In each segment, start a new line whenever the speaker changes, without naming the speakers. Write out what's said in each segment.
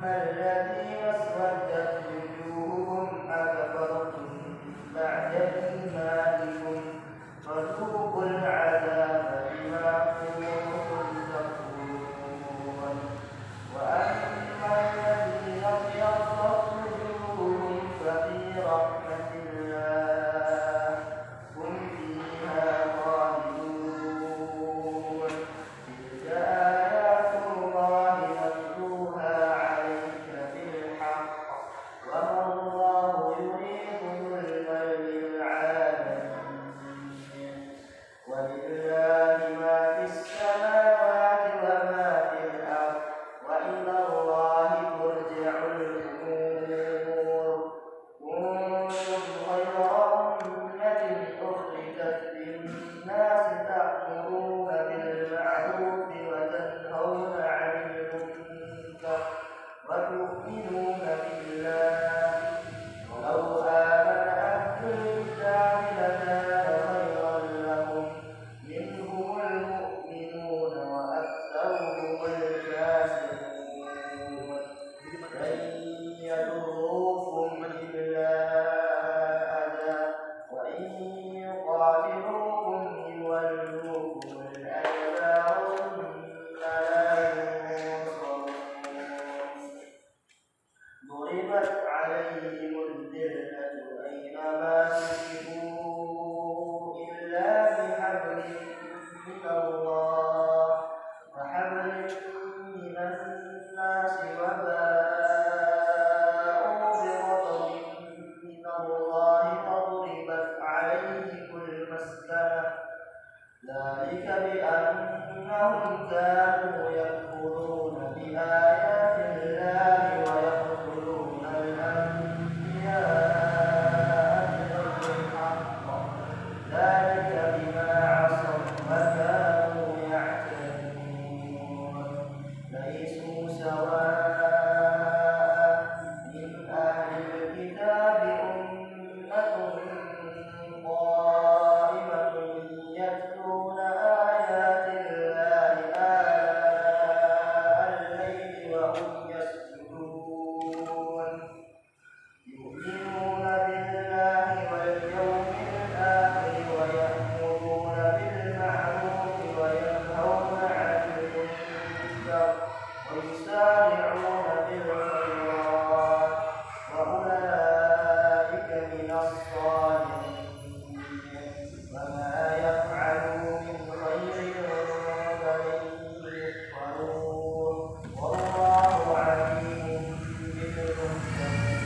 الذين اسودت وجوههم أكفرتم بعد إيمانكم فذوقوا العذاب بما كنتم تكفرون وأما الذين ابيضت وجوههم ففي رحمة الله هم فيها خالدون تلك آيات الله نتلوها عليك بالحق وما الله يريد ظلما للعالمين ولله ما في السماوات وما في الأرض وإلى الله ترجع الأمور كنتم خير أمة أخرجت للناس تأمرون بالمعروف وتنهون عن المنكر وتؤمنون بالله ولو آمن أهل الكتاب لكان خيرا لهم منهم المؤمنون وأكثرهم الفاسقون لن يضروكم إلا أذى وإن يقاتلوكم يولوكم الأدبار ثم لا ينصرون ضربت عليهم الذلة أينما سكنوا إلا بحبل من الله وحبل من الناس وباءوا بغضب من الله فضربت عليهم المسكنة ذلك بأنهم كانوا يكفرون بآيات الله ويقتلون الأنبياء بغير الحق ذلك بما عصوا وكانوا يعتدون ليسوا سواء من أهل الكتاب أمة قائمة يتلون آيات الله آناء الليل وهم يسجدون يؤمنون بالله واليوم الآخر ويأمرون بالمعروف وينهون عن المنكر ويسارعون بالخيرات وأولئك من الصالحين وما يفعلوا من خير فلن يكفرون والله عليم بالمتقين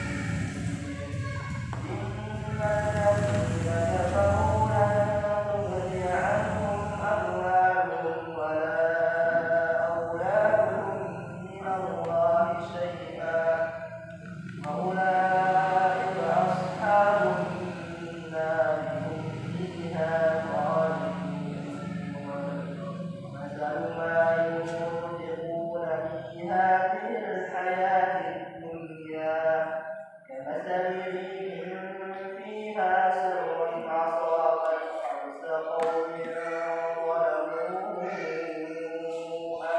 إن الذين كفروا لن تغني عنهم أموالهم ولا أولادهم من الله شيئا وأولئك أصحاب النار هم فيها خالدون مثل ما ينفقون في هذه الحياة الدنيا كمثل ريح فيها سر أصابت حرث قوم ظلموا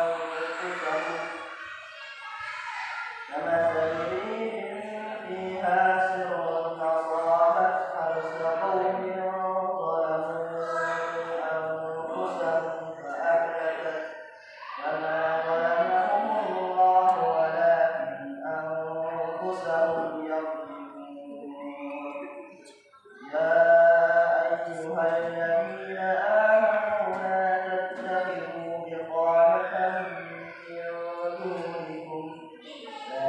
أنفسهم كمثل ريح فيها سر أصابت حرث قوم ظلموا أنفسهم فأهلكت وما ظلمهم الله ولكن أنفسهم يظلمون يا أيها الذين آمنوا لا تتخذوا بطانة من دونكم لا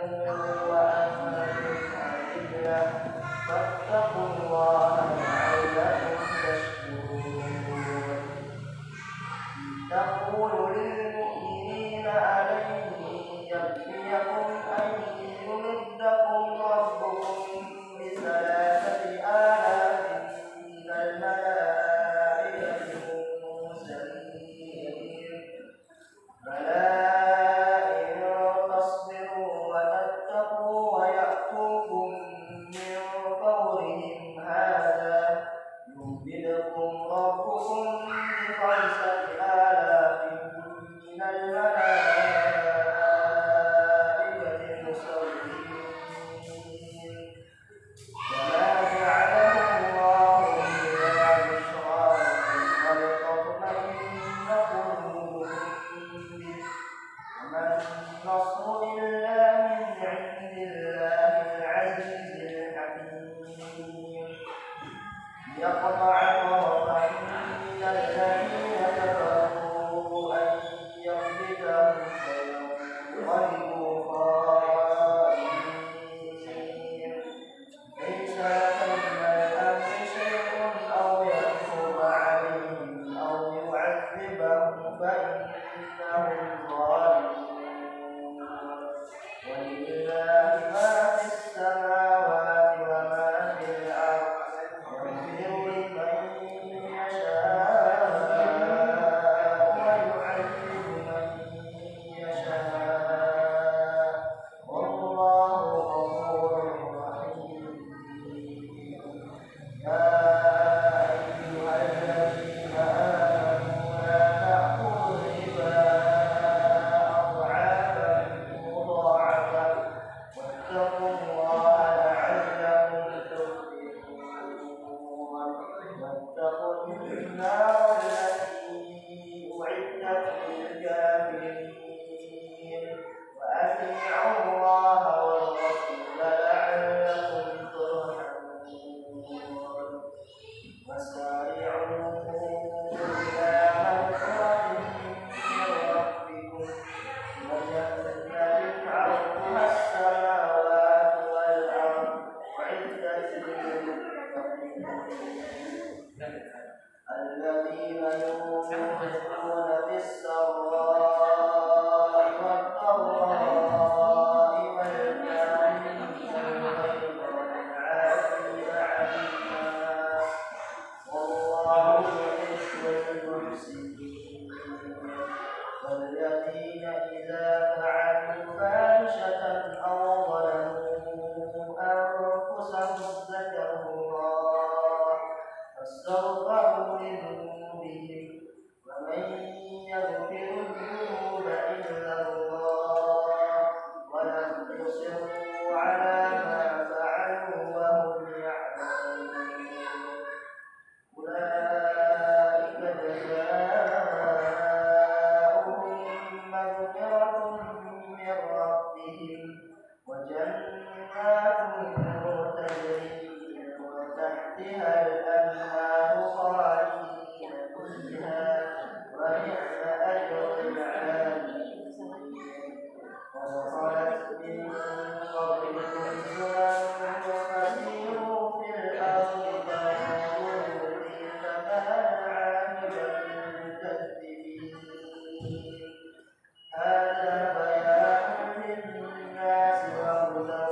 وأنتم أذلة فاتقوا الله لعلكم تشكرون تقول للمؤمنين ألن يكفيكم أن يمدكم ربكم ب3,000 من الملائكة منزلين بلى إن تصبروا وتتقوا ويأتوكم من فورهم هذا يمددكم ربكم ب5,000 من الملائكة مسومين وما جعله الله إلا بشرى ولتطمئن قلوبكم به وما النصر إلا من عند الله العزيز الحكيم يقطع طرفا من الذين كفروا أن يقبضهم فينقلبوا خائبين ليس لك من الأمر شيء أو يتوب عليهم أو يعذبهم فإنهم ظالمون ولله ما في السماوات وما في الأرض يغفر لمن يشاء ويعذب من يشاء والله غفور رحيم يا أيها الذين آمنوا لا تأكلوا الربا أضعافا مضاعفة واتقوا الله لعلكم تفلحون واتقوا النار التي أعدت للكافرين وأطيعوا الله والرسول لعلكم ترحمون وسارعوا إلى مغفرة من ربكم وجنة عرضها السماوات والأرض أعدت للمتقين الذين ينفقون في السراء والضراء والكاظمين الغيظ والعافين عن الناس والله يحب المحسنين والذين إذا فعلوا فاحشة أو ظلموا أنفسهم ذكروا الله فاستغفروا لذنوبهم ومن يغفر الذنوب إلا الله ولم يصروا على ما فعلوا وهم يعلمون أولئك جزاؤهم مغفرة من ربهم وجنات تجري من تحتها الأنهار خالدين فيها ونعم أجر العاملين وخلت من قبلكم سنن فسيروا في الأرض فانظروا كيف كان عاقبة المكذبين هذا بيان للناس وهدى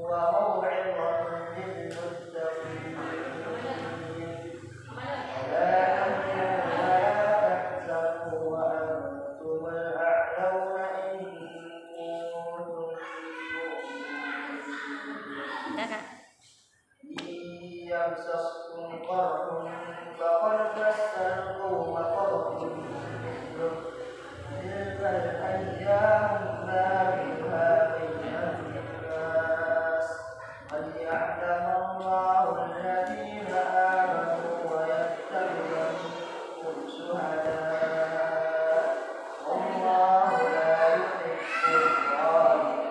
وموعظة للمتقين ولا تهنوا ولا تحزنوا وأنتم الأعلون إن كنتم مؤمنين إن يمسسكم قرح فقد مس القوم قرح مثله تلك الأيام نداولها بين الناس وليعلم الله الذين آمنوا ويتخذ منكم شهداء والله لا يحب الظالمين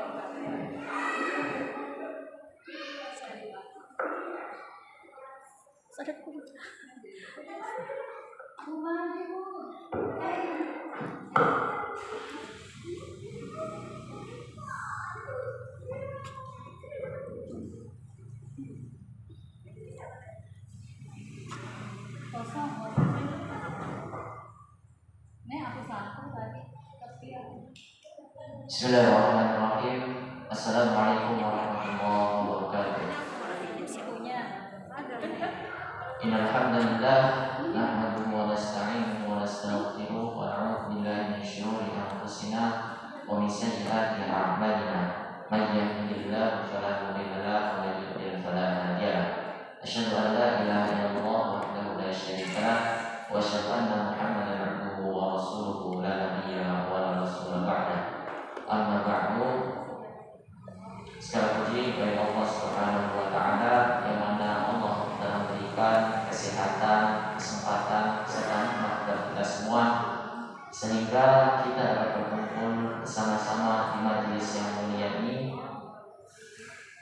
Bismillahirrahmanirrahim. Assalamualaikum warahmatullahi wabarakatuh. Innal hamdalillah nahmaduhu wa nasta'inuhu wa nastaghfiruh wa na'udzu billahi min shururi anfusina wa min sayyiati a'malina. May yahdihillahu fala mudilla lahu wa may yudlil fala hadiya lahu. Asyhadu an la ilaha illallah wahdahu la syarika lahu wa asyhadu anna Muhammadan abduhu wa rasuluhu la nabiyya wa la rasula ba'dahu. Amma ba'du. Segala puji bagi Allah Subhanahu wa taala yang mana Allah telah memberikan kesehatan, kesempatan serta nikmat kepada kita semua sehingga kita dapat berkumpul bersama-sama di majelis yang mulia ini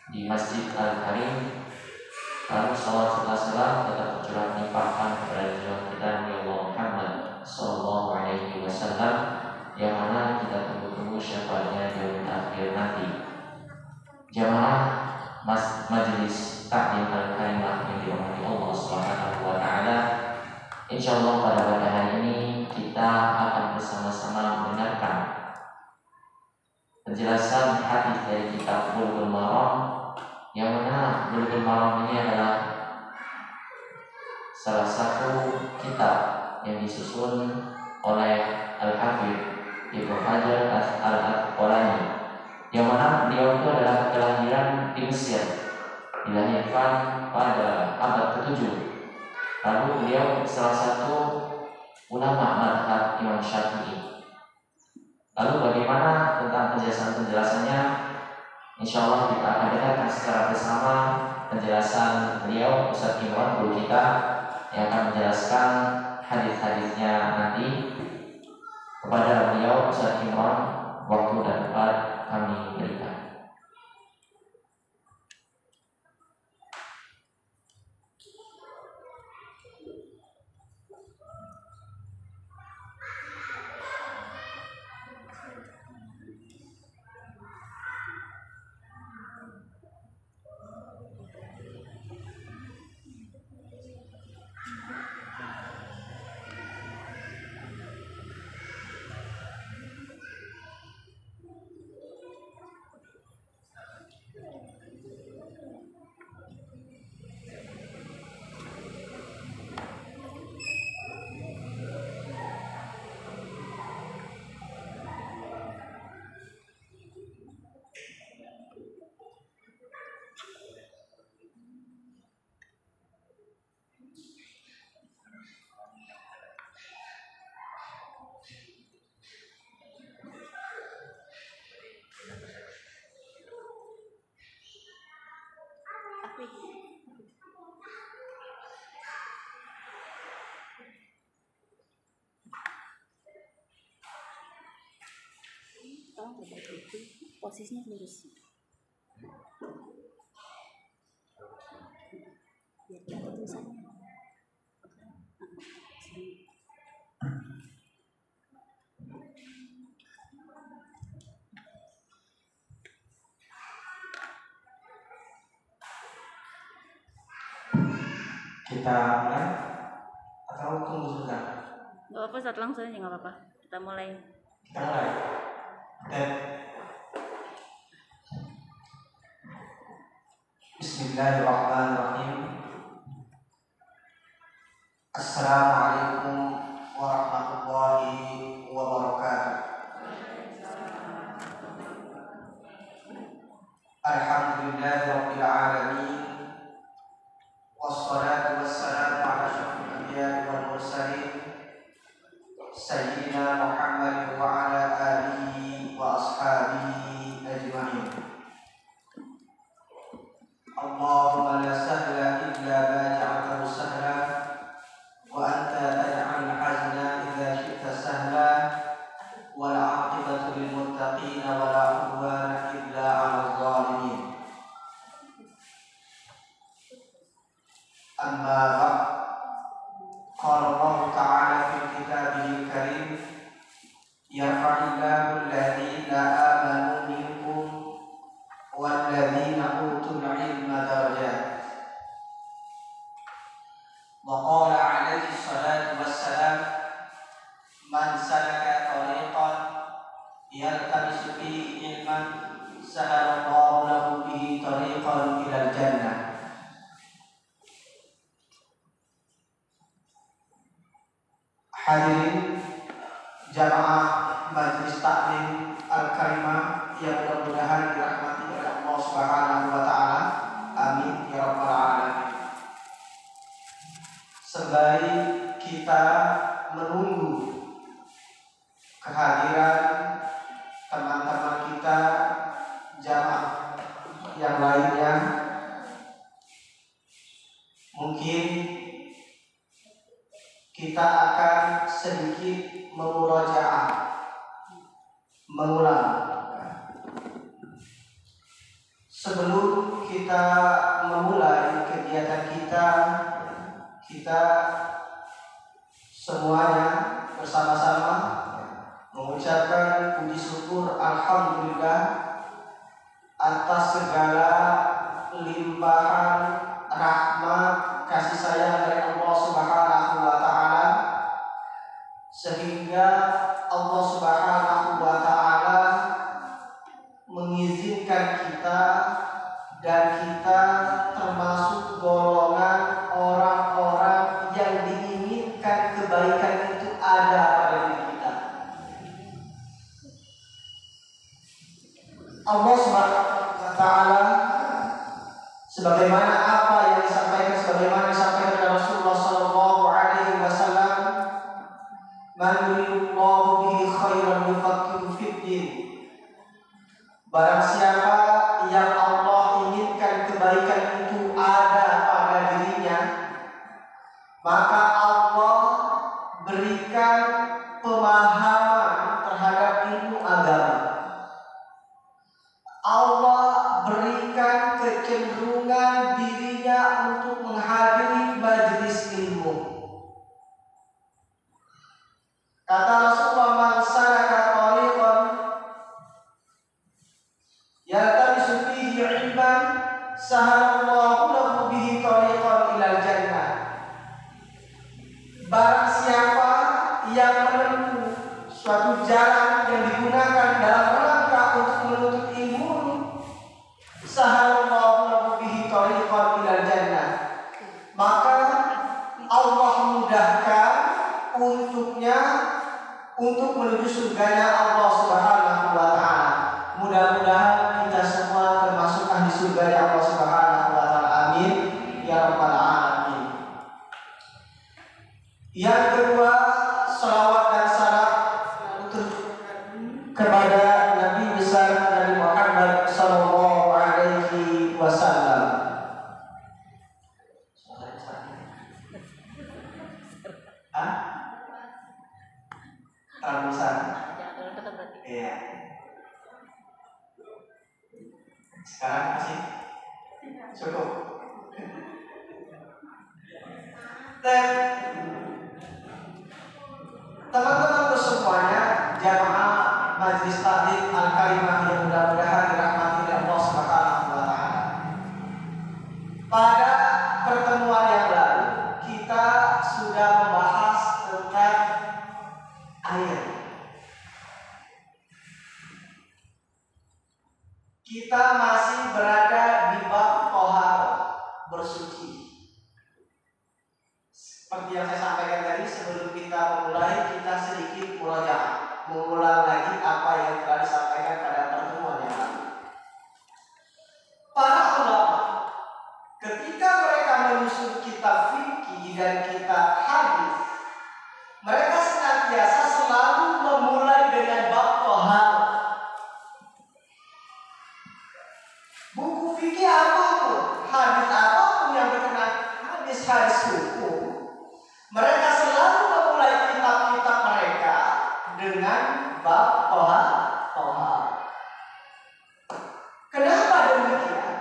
di Masjid Al-Karim. Lalu salawat salam tetap tercurah limpahkan kepada junjungan kita Nabi Muhammad sallallahu alaihi wasallam yang mana kita tunggu-tunggu syafaatnya di hari akhir nanti. Jamaah majelis taklim al-karimah yang dirahmati Allah Subhanahu wa taala. Insyaallah pada hari ini kita akan bersama-sama mendengarkan penjelasan hadis dari kitab Bulughul Maram, yang mana Bulughul Maram ini adalah salah satu kitab yang disusun oleh Al-Hafidz Ibnu Hajar Al-Asqalani, yang mana beliau itu adalah kelahiran di Mesir, dilahirkan pada abad ke-7. Lalu beliau salah satu ulama mazhab Imam Syafi'i. Lalu bagaimana tentang penjelasannya? Insya Allah kita akan dengarkan secara bersama penjelasan beliau Ustaz Imran guru kita yang akan menjelaskan hadis-hadisnya nanti. Kepada beliau Ustaz Imran waktu dan tempat kami berikan.
Posisinya lurus biar kelihatan tulisannya.
Kita mulai atau tunggu sebentar?
Gak apa-apa, saat langsung aja gak apa-apa. Kita mulai.
Bismillahirrahmanirrahim. Assalamualaikum warahmatullahi wabarakatuh. Alhamdulillahirabbil alamin. Wassalatu wassalamu ala asyrofil anbiya'i wal mursalin sayyidina Muhammad wa ala alihi wa ashabihi ajma'in. Allahumma la sahla illa ma ja'altahu sahla wa anta taj'alul hazna idza syi'ta sahla wal 'aqibatu lil muttaqin wa la 'udwana illa 'alal zalimin. Amma ba'd. Qala Allah ta'ala fi kitabihil karim, yarfa'illahu alladhina amanu minkum walladzina utul ilma darajat. Wa qala alaihi salatu wassalam, man salaka tariqan yaltamisu fihi Subhanahu wa taala. Amin ya rabbal alamin. Sembari kita menunggu kehadiran teman-teman kita jamaah yang lainnya, mungkin kita akan sedikit memurojaah, mengulang. Sebelum kita memulai kegiatan kita semuanya bersama-sama mengucapkan puji syukur alhamdulillah atas segala limpahan rahmat kasih sayang dari Allah Subhanahu wa taala, sehingga Allah Subhanahu wa taala mengizinkan kita dan kita termasuk golongan orang-orang yang diinginkan kebaikan itu ada pada diri kita. Allah Subhanahu wa taala sebagaimana apa yang disampaikan oleh Rasulullah sallallahu alaihi wasallam, "Man yuridillahu bihi khairan yufaqihu fid din." Barang siapa yang Allah inginkan kebaikan itu ada pada dirinya, maka Allah berikan pemahaman terhadap ilmu agama. Allah berikan kecenderungan dirinya untuk menghadiri majelis ilmu. Kata Rasulullah, "Man salaka tariqan yaltamisu fihi ilman, sahalallahu lahu bihi tariqan ilal jannah." Barang siapa yang menempuh suatu jalan yang digunakan dalam rangka untuk menuntut ilmu, sahalallahu lahu bihi tariqan ilal jannah, maka Allah mudahkan untuknya untuk menuju surganya Allah Subhanahu wa taala. Mudah-mudahan kita semua termasuk ahli surganya Allah Subhanahu wa taala. Amin ya rabbal alamin. Yang kedua, salawat dan salam kepada Nabi besar Nabi Muhammad sallallahu alaihi wasallam. Ratusan. Iya. Sekarang masih cukup. Dan teman-teman semuanya, jamaah Majelis Taklim Al-Karimah yang mudah-mudahan dirahmati oleh Allah Subhanahu wa taala. Pada pertemuan yang lalu kita sudah membahas tentang air. Kita masih berada di bab tohar, bersuci. Seperti yang saya sampaikan tadi, sebelum kita memulai, kita sedikit murojaah, mengulang lagi apa yang telah disampaikan pada pertemuan yang lalu. Para ulama ketika mereka menyusun kitab fikih dan kitab hadis, mereka senantiasa selalu memulai dengan bab tohar. Buku fikih apapun, hadis apapun yang berkenaan hadis-hadis hukum, mereka selalu memulai kitab-kitab mereka dengan bab tohar. Kenapa demikian?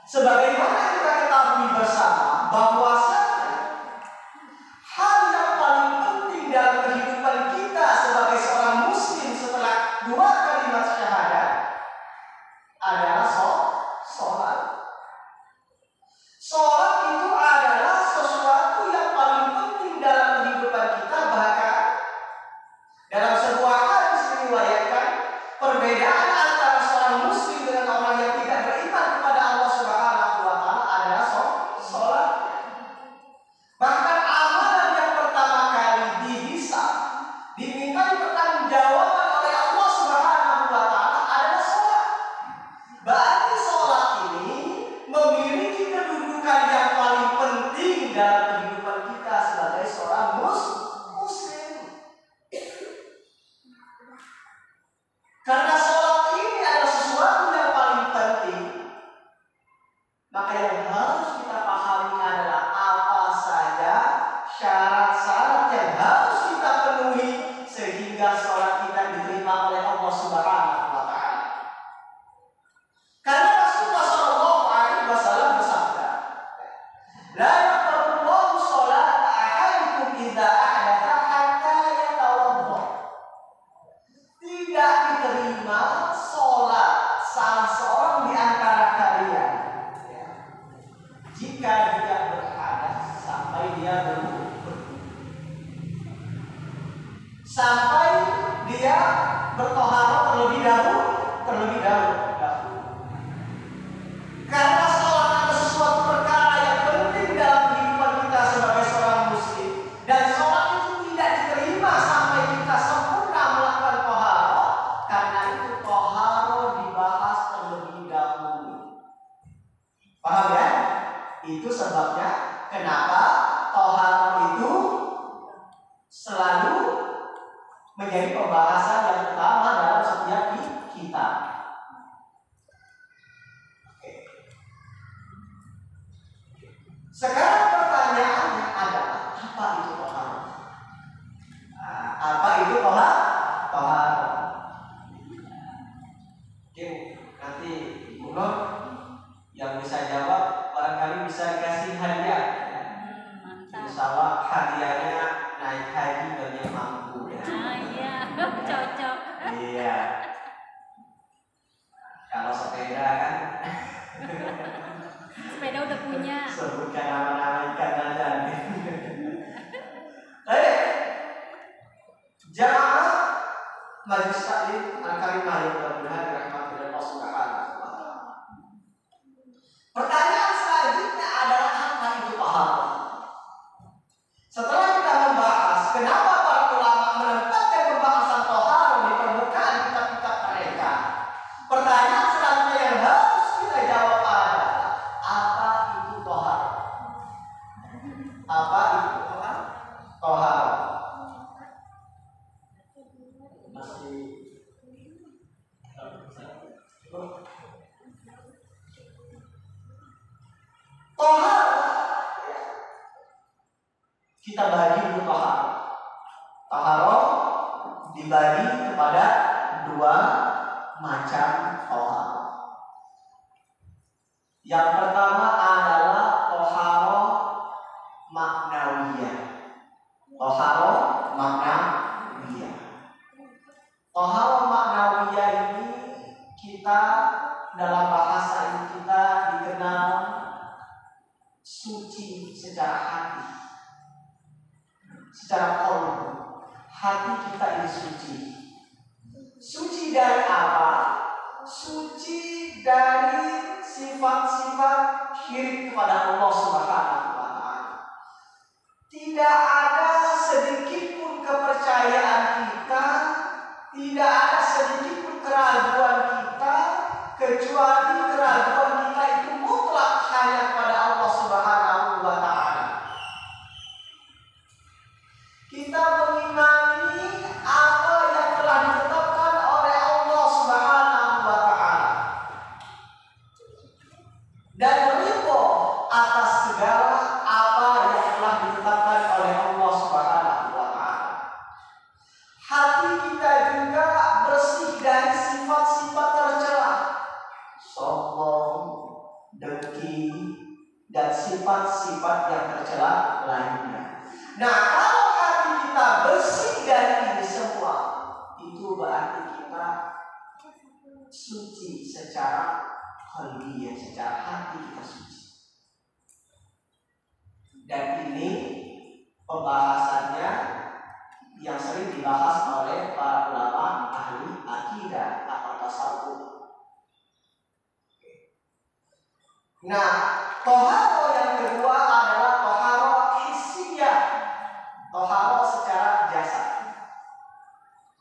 Sebagaimana kita ketahui bersama bahwasanya hal yang paling penting dalam kehidupan kita sebagai seorang muslim setelah dua kalimat syahadat adalah sholat. Sholat itu adalah sesuatu yang paling penting dalam kehidupan kita. Bahkan dalam sebuah hadis diriwayatkan perbedaan antara seorang muslim dengan orang yang tidak beriman kepada Allah Subhanahu wa taala adalah sholat. Bahkan amalan yang pertama kali dihisab, dimintai pertanggungjawaban oleh Allah Subhanahu wa taala adalah sholat. Berarti sholat Maka yang harus kita pahami adalah apa saja syarat-syarat yang harus kita penuhi sehingga sholat kita diterima oleh Allah Subhanahu wa Ta'ala. Karena Rasulullah Shallallahu Alaihi Wasallam bersabda, "La yaqbalullahu sholata ahadikum idza ahdatha hatta yatawadda." Tidak diterima sholat salah seorang di antara kalian jika dia berhadas sampai dia sampai dia bertoharoh terlebih dahulu. Karena sholat adalah sesuatu perkara yang penting dalam kehidupan kita sebagai seorang muslim, dan sholat itu tidak diterima sampai kita sempurna melakukan toharoh. Karena itu toharoh dibahas terlebih dahulu. Paham ya? Itu sebabnya kenapa toharoh itu selalu menjadi pembahasan yang utama dalam setiap kita. Sekarang pertanyaannya adalah apa itu toharoh? Apa itu toharoh? Oke, nanti Ibu Nur yang bisa jawab barangkali bisa dikasih hadiah. Insya Allah hadiahnya naik haji bagi yang mampu ya.
Iya, cocok.
Iya. Kalau sepeda kan
Sepeda udah punya.
sebutkan nama-nama ikan dan jamaah majelis taklim al-karimah yang mudah-mudahan dirahmati oleh Allah Subhanahu wa Ta'ala. Pertanyaan selanjutnya adalah apa itu toharoh? Setelah kita membahas kenapa para ulama menempatkan pembahasan toharoh di permukaan kitab-kitab mereka, pertanyaan selanjutnya yang harus kita jawab adalah apa itu toharoh? Apa itu toharoh? Masih toharoh kita bagi dulu toharoh. Toharoh dibagi kepada dua macam toharoh. Yang pertama adalah toharoh maknawiyah. Toharoh maknawiyah. Toharoh maknawiyah ini kita dalam bahasa ini kita dikenal suci secara hati. Secara qalbu, hati kita ini suci. Suci dari apa? Suci dari sifat-sifat syirik kepada Allah Subhanahu wa Ta'ala. Tidak ada sedikit pun kepercayaan kita, tidak ada sedikit pun keraguan kita, kecuali keraguan kita itu mutlak hanya kepada Allah Subhanahu wa Ta'ala. Kita mengimani apa yang telah ditetapkan oleh Allah Subhanahu wa Ta'ala dan ridho atas segala apa yang telah ditetapkan oleh Allah Subhanahu wa Ta'ala. Hati kita juga bersih dari sifat-sifat tercela, sombong, dengki, dan sifat-sifat yang tercela lainnya. Nah, kalau hati kita bersih dari ini semua, itu berarti kita suci secara qalbiyah, secara hati kita suci. Dan ini pembahasannya yang sering dibahas oleh para ulama ahli akidah atau tasawuf. Nah, toharoh yang kedua adalah toharoh hissiyah, toharoh secara jasad.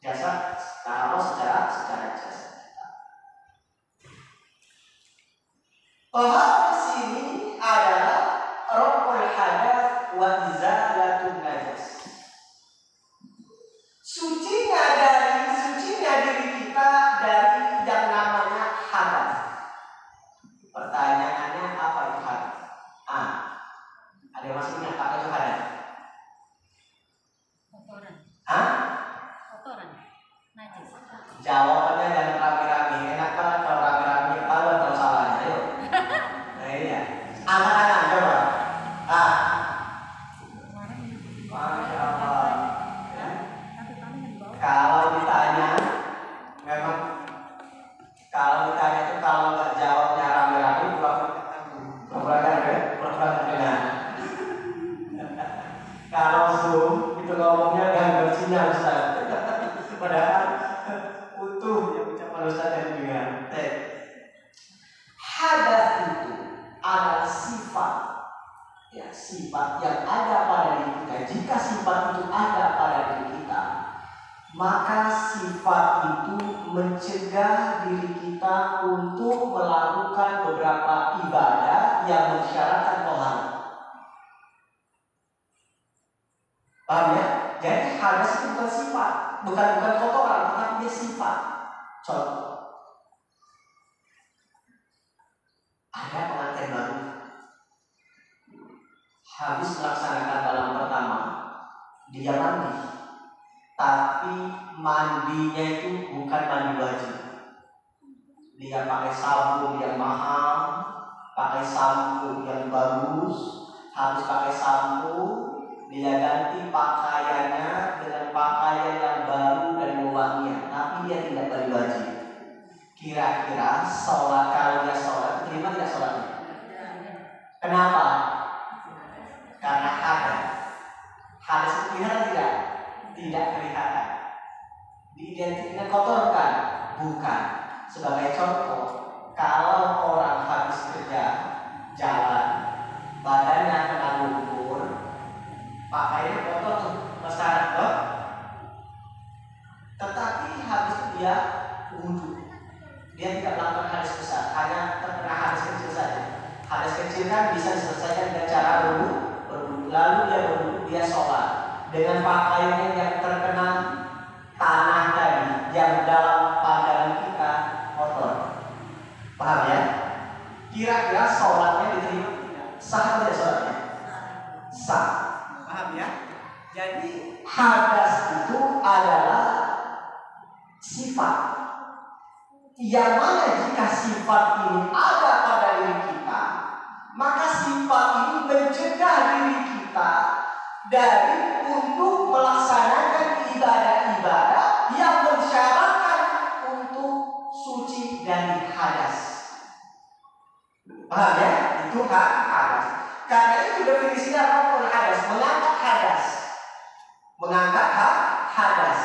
Toharoh secara jasad. Toharoh di sini adalah raf'ul hadath wa izalatun najas. Sucinya diri kita dari yang namanya hadas. Pertanyaannya apa
sifat yang ada pada diri kita. Jika sifat itu ada pada diri kita, maka sifat itu mencegah diri kita untuk melakukan beberapa ibadah yang mensyaratkan toharoh. Paham ya? Jadi hadas itu bukan sifat, bukan kotoran, tetapi dia sifat. Contoh, ada pengantin baru habis melaksanakan malam pertama, dia mandi, tapi mandinya itu bukan mandi wajib. Dia pakai sabun yang mahal, pakai sampo yang bagus, habis pakai sampo, dia ganti pakaiannya dengan pakaian yang baru dan wangian, tapi dia tidak mandi wajib. Kira-kira sholat, kalau dia sholat, terima tidak sholatnya? Kenapa? Karena hadas. Hadas itu kelihatan tidak? Tidak kelihatan. Diidentikan kotor kan? Bukan. Sebagai contoh, kalau orang habis kerja jalan, badannya kena lumpur, pakaiannya kotor tuh, masalah dong. Tetapi habis itu dia wudhu, dia tidak melakukan hadas besar, hanya terkena hadas kecil saja. Hadas kecil kan bisa diselesaikan dengan cara wudhu. Lalu dia berwudhu, dia sholat dengan pakaiannya yang terkena tanah tadi, yang dalam pandangan kita kotor. Paham ya? Kira-kira sholatnya diterima tidak? Sah atau tidak sholatnya? Sah. Paham ya? Jadi hadas itu adalah sifat yang mana jika sifat ini ada pada diri kita, maka sifat ini mencegah diri kita dari untuk melaksanakan ibadah-ibadah yang mensyaratkan untuk suci dari hadas. Paham ya? Itu hadas. Karena itu definisinya apa? Hadas, mengangkat hadas. Mengangkat hadas.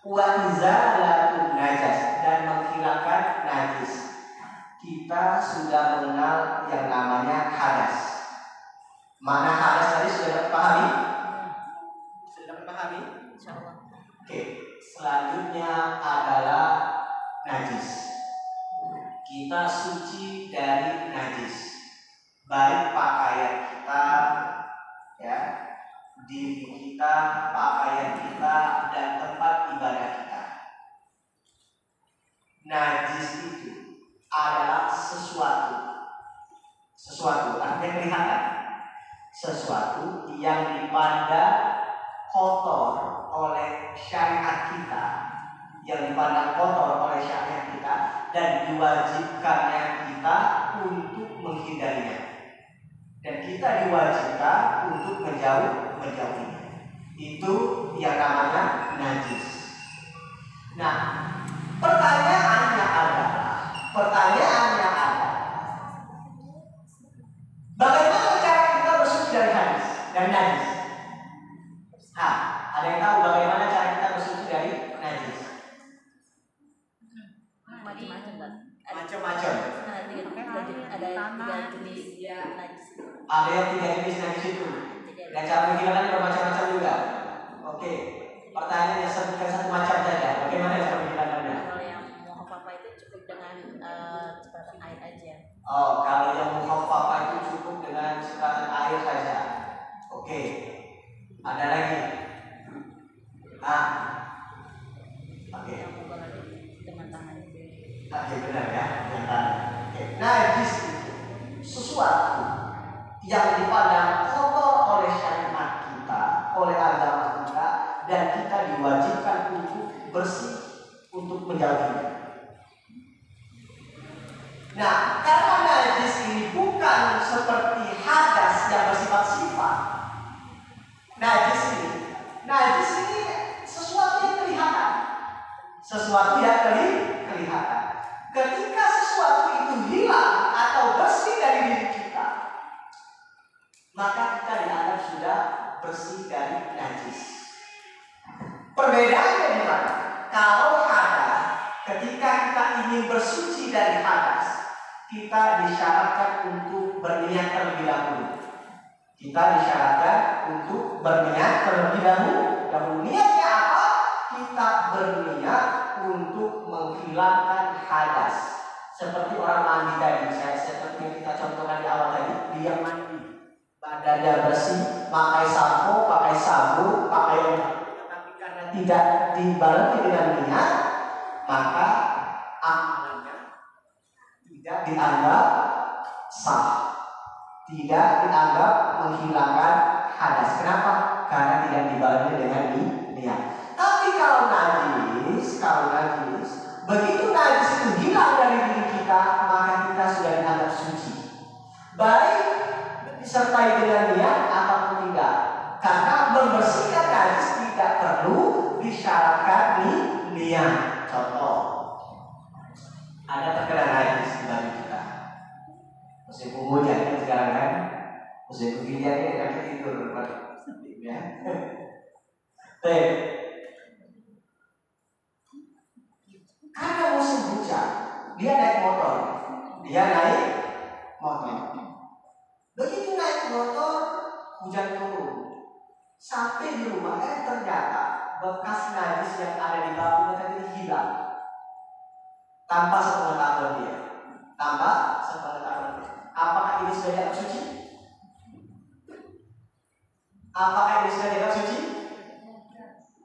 Wa izalatun najas, dan menghilangkan najis. Kita sudah mengenal yang namanya hadas. Mana hadas tadi sudah dipahami? Sudah dipahami? Oke, selanjutnya adalah najis. Kita suci dari najis, baik pakaian kita, ya, diri kita, pakaian kita, dan tempat ibadah kita. Najis itu adalah sesuatu artinya kelihatan, sesuatu yang dipandang kotor oleh syariat kita, dan diwajibkannya kita untuk menghindarinya, dan kita diwajibkan untuk menjauhinya. Itu yang namanya najis. Nah, pertanyaannya adalah bagaimana cara kita bersuci dari hadas dan najis? Ada yang tahu bagaimana cara kita bersuci dari najis? Macam-macam.
Ada 3 jenis najis.
Ada yang 3 jenis najis itu. Dan cara menghilangkannya bermacam-macam juga. Oke. Pertanyaannya sebutkan satu macam saja. Bagaimana cara menghilangkannya?
Kalau yang muhafafah itu cukup dengan cipratan air aja.
Oh, kalau yang muhafafah itu cukup dengan cipratan air saja. Oke. Ada lagi? Oke.
Dengan tangan.
Oke, benar ya, dengan tangan. Oke. Najis itu sesuatu yang dipandang kotor oleh syariat kita, oleh agama kita, dan kita diwajibkan untuk bersih, untuk menjauhinya. Nah, karena najis ini bukan seperti hadas yang bersifat sifat. Najis ini sesuatu yang kelihatan. Ketika sesuatu itu hilang atau bersih dari diri kita, maka kita dianggap sudah bersih dari najis. Perbedaannya di mana? Kalau hadas, ketika kita ingin bersuci dari hadas, kita disyaratkan untuk berniat terlebih dahulu. Kita disyaratkan untuk berniat terlebih dahulu. Niatnya apa? Kita berniat untuk menghilangkan hadas. Seperti orang mandi tadi, seperti yang kita contohkan di awal tadi, dia mandi, badannya bersih, pakai sampo, pakai sabun, pakai obat. Tapi karena tidak dibarengi dengan niat, maka amalannya tidak dianggap sah, tidak dianggap menghilangkan hadas. Kenapa? Karena tidak dibarengi dengan niat. Tapi kalau najis, begitu najis itu hilang dari diri kita, maka kita sudah dianggap suci. Baik disertai dengan niat ataupun tidak. Karena membersihkan najis tidak perlu disyaratkan niat. Contoh, ada terkena najis di baju kita. Musim hujan kan sekarang kan, musim hujan ini kan tidur ya. Karena musim hujan, dia naik motor. Begitu naik motor, hujan turun. Sampai di rumah, ternyata bekas najis yang ada di bajunya tadi hilang. Tanpa sepengetahuan dia. Apakah ini sudah dianggap suci?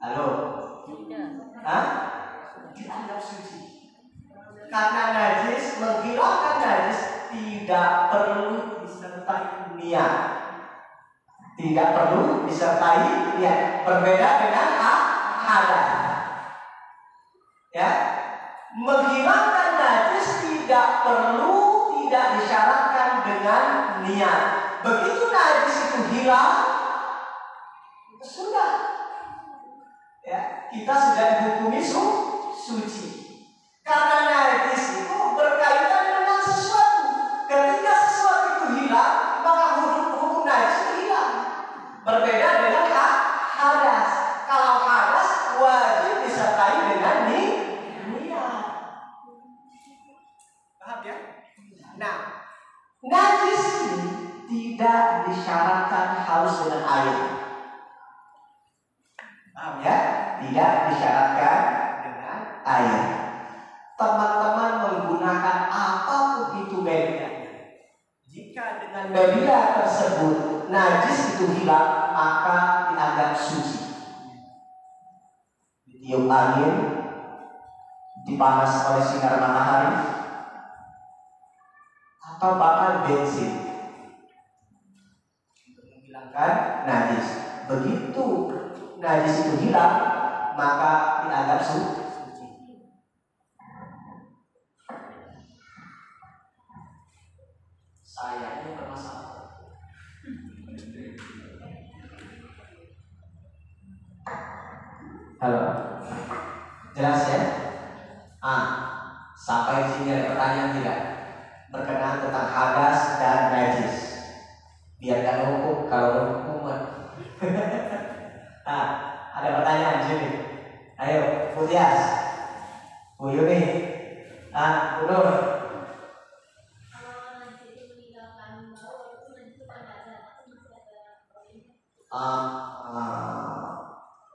Halo? Dianggap suci. Karena najis, menghilangkan najis tidak perlu disertai niat. Berbeda dengan hadas. Ya, menghilangkan najis tidak disyaratkan dengan niat. Begitu najis itu hilang, sudah. Ya, kita sudah dihukumi suci. Karena najis itu berkaitan dengan sesuatu. Ketika sesuatu itu hilang, maka hukum najis itu hilang. Berbeda dengan hadas. Kalau hadas wajib disertai dengan niat. Paham ya? Nah, najis ini tidak disyaratkan harus dengan air. Paham ya? Tidak disyaratkan dengan air. Teman-teman menggunakan apapun itu medianya. Jika dengan media tersebut najis itu hilang, maka dianggap suci. Ditiup angin, dipanas oleh sinar matahari, atau bahkan bensin untuk menghilangkan najis. Begitu najis itu hilang, maka dianggap suci. Saya ini bermasalah. Halo, jelas ya? Sampai sini ada pertanyaan tidak? Berkenaan tentang hadas dan najis. Biarkan hukum, kalau hukum ada pertanyaan di sini. Ayo, Bu Tias, Bu Yuni, Bu Nur.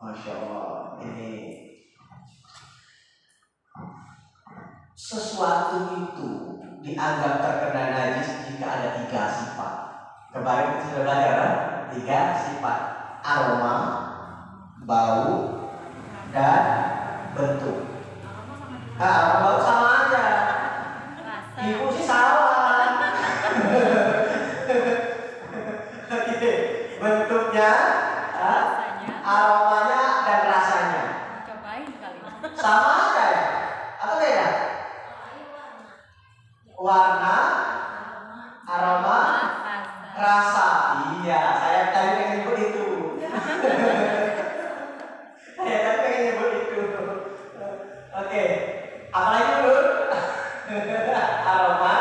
Masya Allah, ini sesuatu itu dianggap terkena najis jika ada 3 sifat. Kemarin kita sudah belajar 3 sifat: aroma, bau, dan bentuk. Aroma bau sama aja. Ibu sih salah. Bentuknya, aromanya, dan rasanya.
Cobain kali.
Sama aja ya? Atau beda? Warna, aroma, rasa. Iya, saya tadi pengen nyebut itu. Oke, apalagi dulu? Aroma,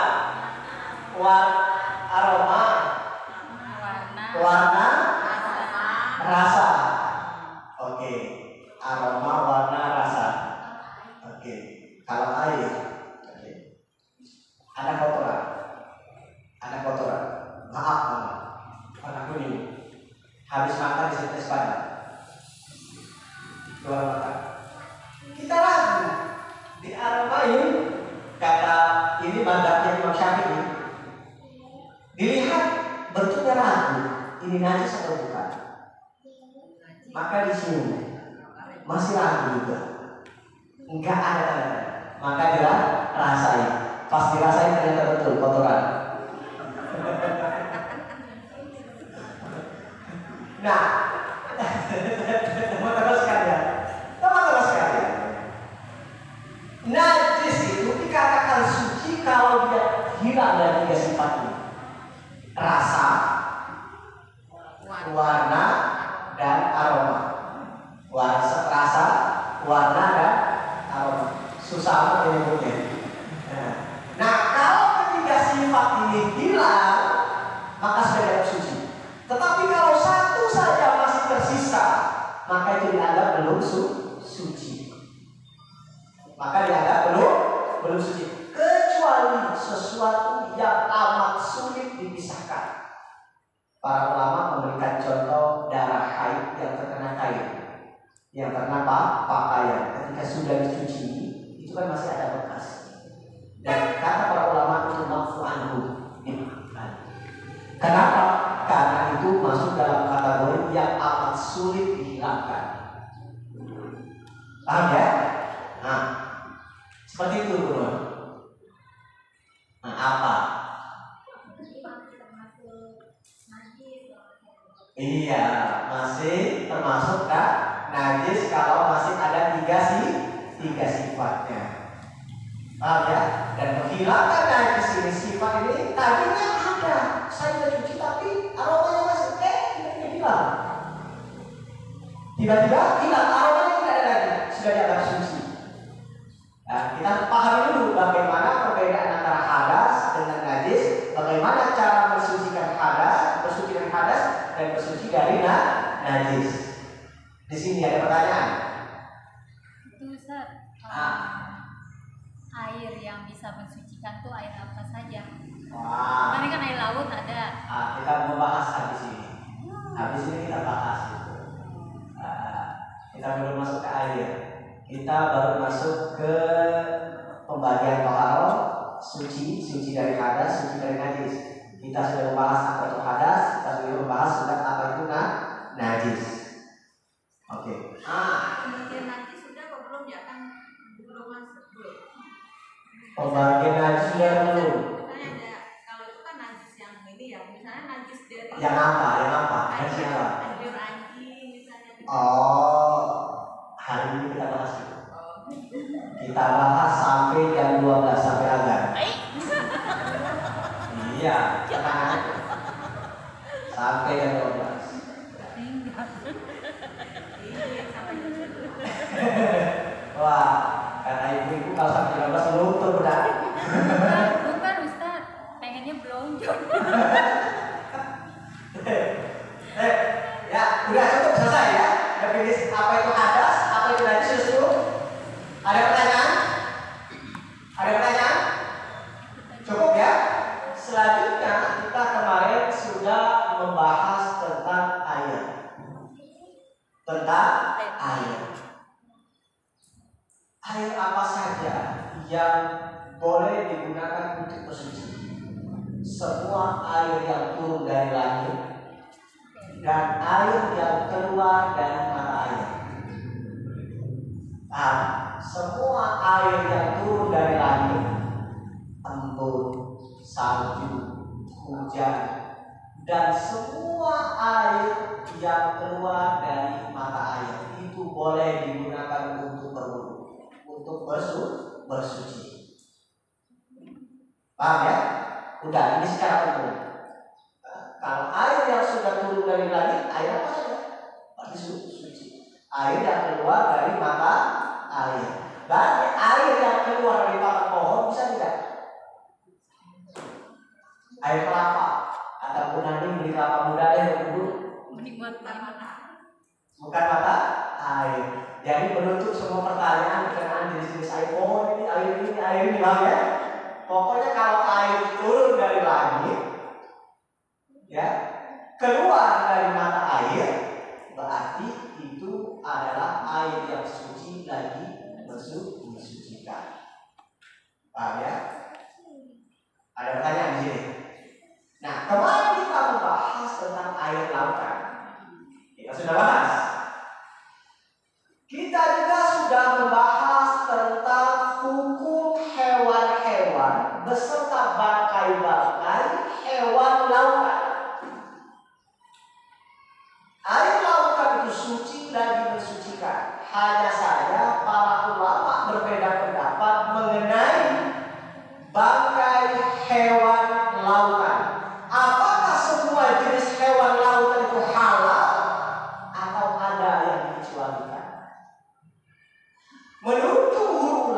warna, rasa. Oke, aroma, warna, rasa. Oke, kalau air, ada kotoran, maaf, warna kuning. Dilihat bentuknya ragu, ini najis atau bukan. Maka di sini masih ragu juga, enggak ada tanda. Maka dia rasain. Pas dirasain ternyata betul kotoran. Nah, teman-teman sekalian, najis itu dikatakan suci kalau dia hilang dari tiga sifat ini: rasa, warna, dan aroma. Rasa, warna, dan aroma. Susah amat menyebutnya. Nah, kalau ketiga sifat ini hilang, maka sudah dianggap suci. Tetapi kalau satu saja masih tersisa, maka itu dianggap belum suci. Maka dianggap belum suci. Kecuali sesuatu yang amat sulit dipisahkan. Para ulama memberikan contoh darah haid yang terkena kain, yang terkena pakaian. Ketika sudah dicuci, itu kan masih ada bekas. Dan kata para ulama itu ma'fu anhu. Kenapa? Karena itu masuk dalam kategori yang amat sulit dihilangkan. Paham ya? Nah, seperti itu, bro. Nah, apa? Iya, masih termasuk najis kalau masih ada tiga sifatnya. Paham ya? Dan menghilangkan najis ini, sifat ini tadinya ada, saya sudah cuci tapi aromanya masih tiba-tiba hilang. Tiba-tiba hilang, aromanya tidak ada lagi, sudah dianggap suci. Nah, kita pahami dulu bagaimana perbedaan antara hadas dengan najis, bagaimana cara bersuci dari hadas dan bersuci dari najis. Di sini ada pertanyaan.
Itu Ustaz, air yang bisa mensucikan tuh air apa saja?
Wah.
Karena kan air laut ada.
Kita membahas habis ini. Habis ini kita bahas itu. Kita belum masuk ke air. Kita baru masuk ke pembagian toharo, suci dari hadas, suci dari najis. Kita sudah membahas apa itu hadas, kita sudah membahas juga apa itu najis. Oke.
Pembagian najis sudah apa belum ya? Kan belum masuk belum.
Pembagian najis sudah belum.
Misalnya ada, kalau itu kan najis yang ini ya, misalnya najis dari
Yang apa? Najis apa?
anjir anjing misalnya.
Oh, hari ini kita bahas itu. Kita bahas sampai jam 12 sampai azan. Iya, tenang aja. Sampai jam 12. Wah, kata ibu kalau sampai jam 12 luntur udah.
Bukan Ustaz, pengennya belonjol.
Ya, udah cukup selesai ya. Definisi apa itu hadas, apa itu najis itu. Ada pertanyaan? Cukup ya. Selanjutnya kita kemarin sudah membahas tentang air. Air apa saja yang boleh digunakan untuk bersuci? Semua air yang turun dari langit dan air yang keluar dari mata air. Semua air yang turun dari langit, embun, salju, hujan, dan semua air yang keluar dari mata air itu boleh digunakan untuk berwudu, untuk bersuci. Paham ya? Udah, ini secara umum. Kalau air yang sudah turun dari langit, air apa saja? Pasti suci. Air yang keluar dari mata air. Berarti air yang keluar dari batang pohon bisa tidak? Air kelapa ataupun nanti beli kelapa muda yang bukan mata air. Jadi menutup semua pertanyaan berkenaan jenis-jenis air. Oh, ini air ini bang ya. Pokoknya kalau air turun dari langit, ya, keluar dari mata air, berarti itu adalah air yang suci lagi mensucikan. Paham ya? Ada pertanyaan di sini. Nah, kemarin kita membahas tentang air lautan. Kita sudah bahas. Kita juga sudah membahas tentang hukum hewan-hewan beserta bangkai-bangkai hewan lautan. Air lautan itu suci dan mensucikan. Hanya saja para ulama berbeda pendapat mengenai bangkai hewan lautan. Apakah semua jenis hewan lautan itu halal atau ada yang dikecualikan? Menurut jumhur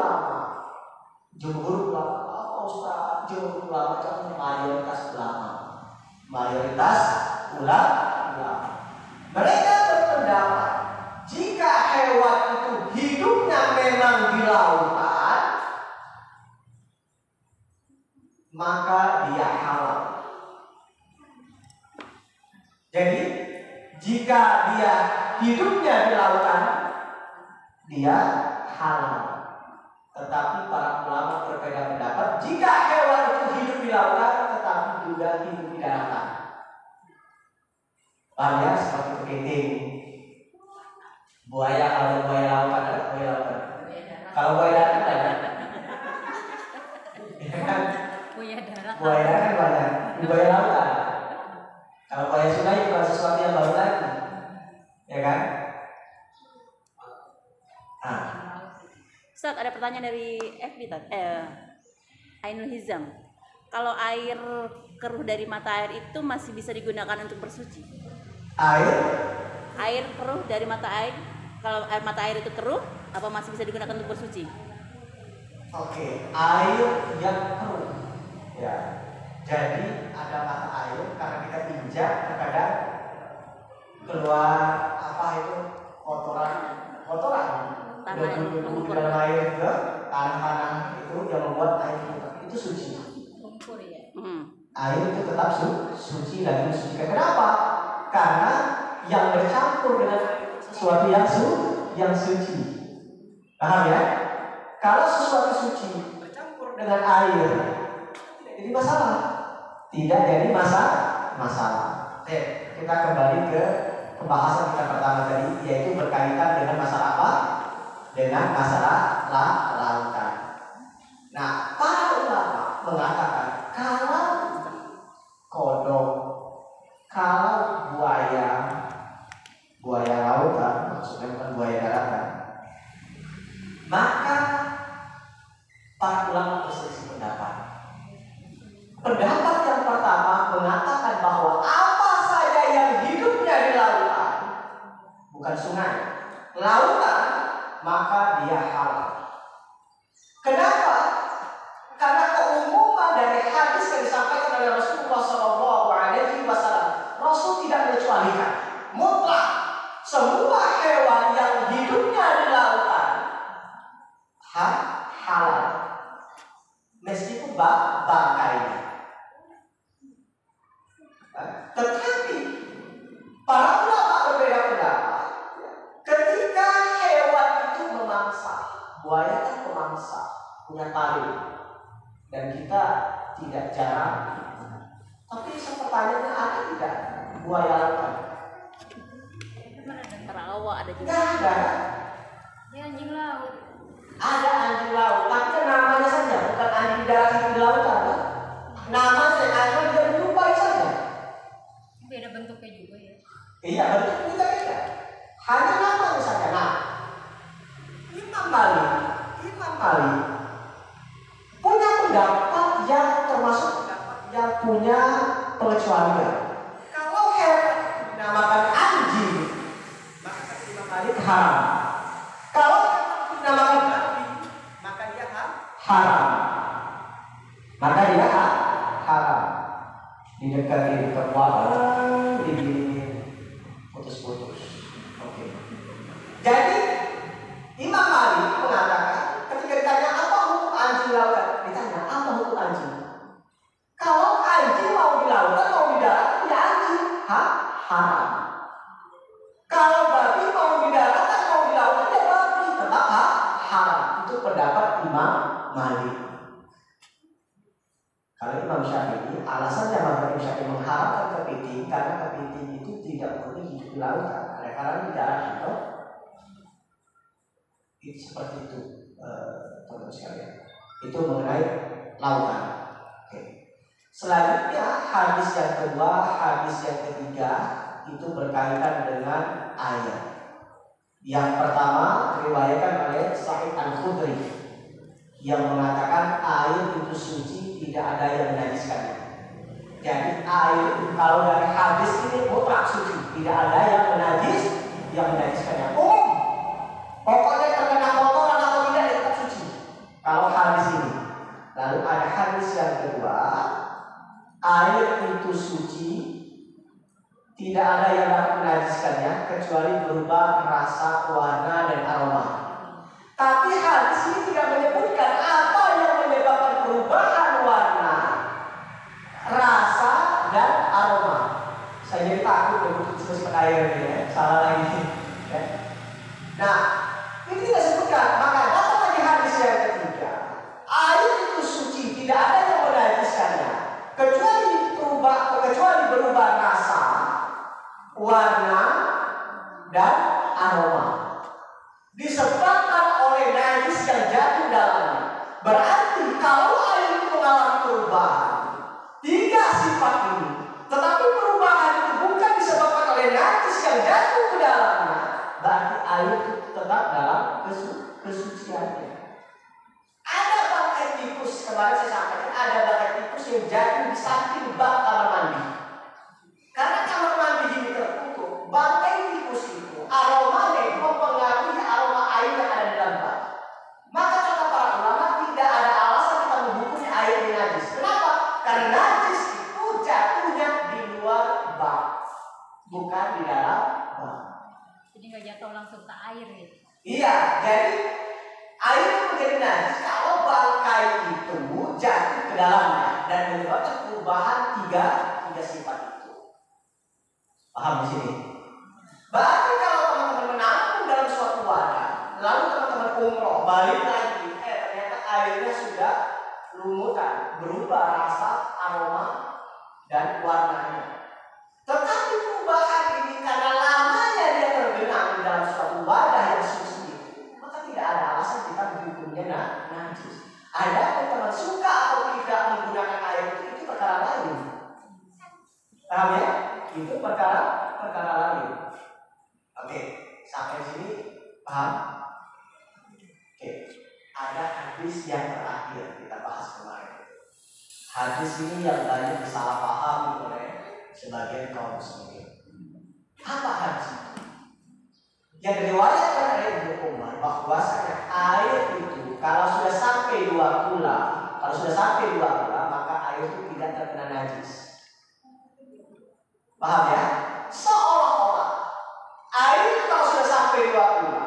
ulama, apa Ustaz? Jumhur ulama itu mayoritas ulama. Mereka berpendapat jika hewan itu hidupnya memang di lautan, maka dia halal. Jadi jika dia hidupnya di lautan, dia halal. Tetapi para ulama berbeda pendapat jika hewan itu hidup di lautan tetapi juga hidup di daratan. Ya, seperti kepiting, buaya. Kalau buaya lautan ada buaya lautan. Kalau buaya darat ada. Ya kan? Buaya kan banyak. Buaya lautan. Kalau buaya sungai bukan sesuatu yang baru lagi, ya kan?
Ustaz, ada pertanyaan dari FB Ainul Hizam. Kalau air keruh dari mata air itu masih bisa digunakan untuk bersuci? Air keruh dari mata air, kalau air mata air itu keruh, apa masih bisa digunakan untuk bersuci?
Oke, air yang keruh. Ya. Jadi ada mata air karena kita injak terkadang keluar kotoran debu di dalam air ke tanah itu yang membuat air itu suci.
Lumpur ya.
Air itu tetap suci dan mensucikan. Kenapa? Karena yang bercampur dengan sesuatu yang suci. Paham ya? Kalau sesuatu suci bercampur dengan air, tidak jadi masalah. Tidak jadi masalah. Oke, kita kembali ke pembahasan kita pertama tadi, yaitu berkaitan dengan masalah apa? Dengan masalah lautan. Nah, para ulama mengatakan kalau kodok, kalau buaya lautan, maksudnya bukan buaya daratan, maka para ulama berselisih pendapat. Pendapat yang pertama mengatakan bahwa apa saja yang hidupnya di lautan, bukan sungai, lautan, maka dia halal. Kenapa? Karena keumuman dari hadis yang disampaikan oleh Rasulullah SAW, Rasul tidak mengecualikan mutlak semua hewan yang hidupnya di lautan halal, meskipun bangkainya. Tetapi para ulama berbeda pendapat. Ketika hewan itu memangsa, buaya kan memangsa, punya taring, dan kita tidak jarang. Tapi pertanyaannya, ada tidak buaya lautan?
Rawa ada juga.
Nggak ada.
Dia anjing laut.
Ada anjing laut, tapi namanya saja, bukan anjing darat di lautan. Kan? Namanya anjing dia menyerupai saja.
Beda bentuknya juga ya.
Iya, bentuknya juga beda. Hanya namanya saja. Nah, Imam Malik punya pendapat yang termasuk pendapat yang punya pengecualian. Kalau hewan dinamakan anjing, maka Imam Malik haram. Kalau dinamakan babi, maka dia haram. Maka dia haram. Didekati kepala, putus-putus. Oke. Jadi Imam Malik mengatakan ketika ditanya apa hukum anjing lautan, ditanya apa hukum anjing. Kalau anjing mau di lautan mau di darat, ya anjing haram. Kalau babi mau di darat mau di lautan, ya babi tetap haram. Itu pendapat Imam Malik. Kalau Imam Syafi'i, alasannya Imam Syafi'i kepiting karena kepiting itu tidak murni hidup di lautan, ada kalanya di darat itu. Itu seperti itu, teman-teman sekalian. Itu mengenai lautan. Oke. Selanjutnya hadis yang kedua, hadis yang ketiga itu berkaitan dengan air. Yang pertama diriwayatkan oleh Sa'id Al-Khudri yang mengatakan air itu suci, tidak ada yang menajiskannya. Jadi air kalau dari hadis ini mutlak suci, tidak ada yang menajiskannya. Pokoknya terkena kotoran atau tidak tetap suci. Kalau hadis ini. Lalu ada hadis yang kedua, air itu suci, tidak ada yang dapat menajiskannya kecuali berubah rasa, warna, dan aroma. Tapi hadis ini tidak menyebutkan apa yang menyebabkan perubahan warna, rasa, dan aroma. Saya jadi takut untuk disebut air ini, ya. Salah lagi. Ya. Nah, ini tidak sebutkan. Maka datang lagi hadis yang ketiga, air itu suci, tidak ada yang menajiskannya kecuali berubah rasa, warna, dan aroma. Disebabkan oleh najis yang jatuh dalamnya. Berarti kalau air itu mengalami perubahan, tiga sifat ini, tetapi perubahan itu bukan disebabkan oleh najis yang jatuh ke dalamnya, berarti air itu tetap dalam kesuciannya. Ada bangkai tikus, kemarin saya sampaikan, ada bangkai tikus yang jatuh di samping bak kamar mandi. Karena kamar mandi ini tertutup, bangkai tikus itu aromanya mempengaruhi aroma air yang ada di dalam bak. Maka kata para ulama, tidak ada alasan kita menghukumi air ini najis. Kenapa? Karena najis itu jatuhnya di luar bak, bukan di dalam bak.
Jadi nggak jatuh langsung ke air ya?
Iya, jadi air itu menjadi najis kalau bangkai itu jatuh ke dalamnya dan menyebabkan perubahan tiga sifat itu. Paham di sini? Berarti kalau teman-teman menampung dalam suatu wadah, lalu teman-teman umroh balik lagi, ternyata airnya sudah lumutan, berubah rasa, aroma, dan warnanya. Tetapi perubahan ini karena lamanya dia tergenang di dalam suatu wadah yang suci itu, maka tidak ada alasan kita menghukumnya najis. Ada teman suka atau tidak menggunakan air itu perkara lain. Paham ya? Itu perkara lain. Oke, sampai sini paham? Oke, ada hadis yang terakhir kita bahas kemarin. Hadis ini yang banyak disalahpahami oleh sebagian kaum muslimin. Apa hadis itu? Yang diriwayatkan oleh Ibnu Umar bahwasanya air itu kalau sudah sampai 2 kula, maka air itu tidak terkena najis. Paham ya? Seolah-olah air itu kalau sudah sampai 2 kula,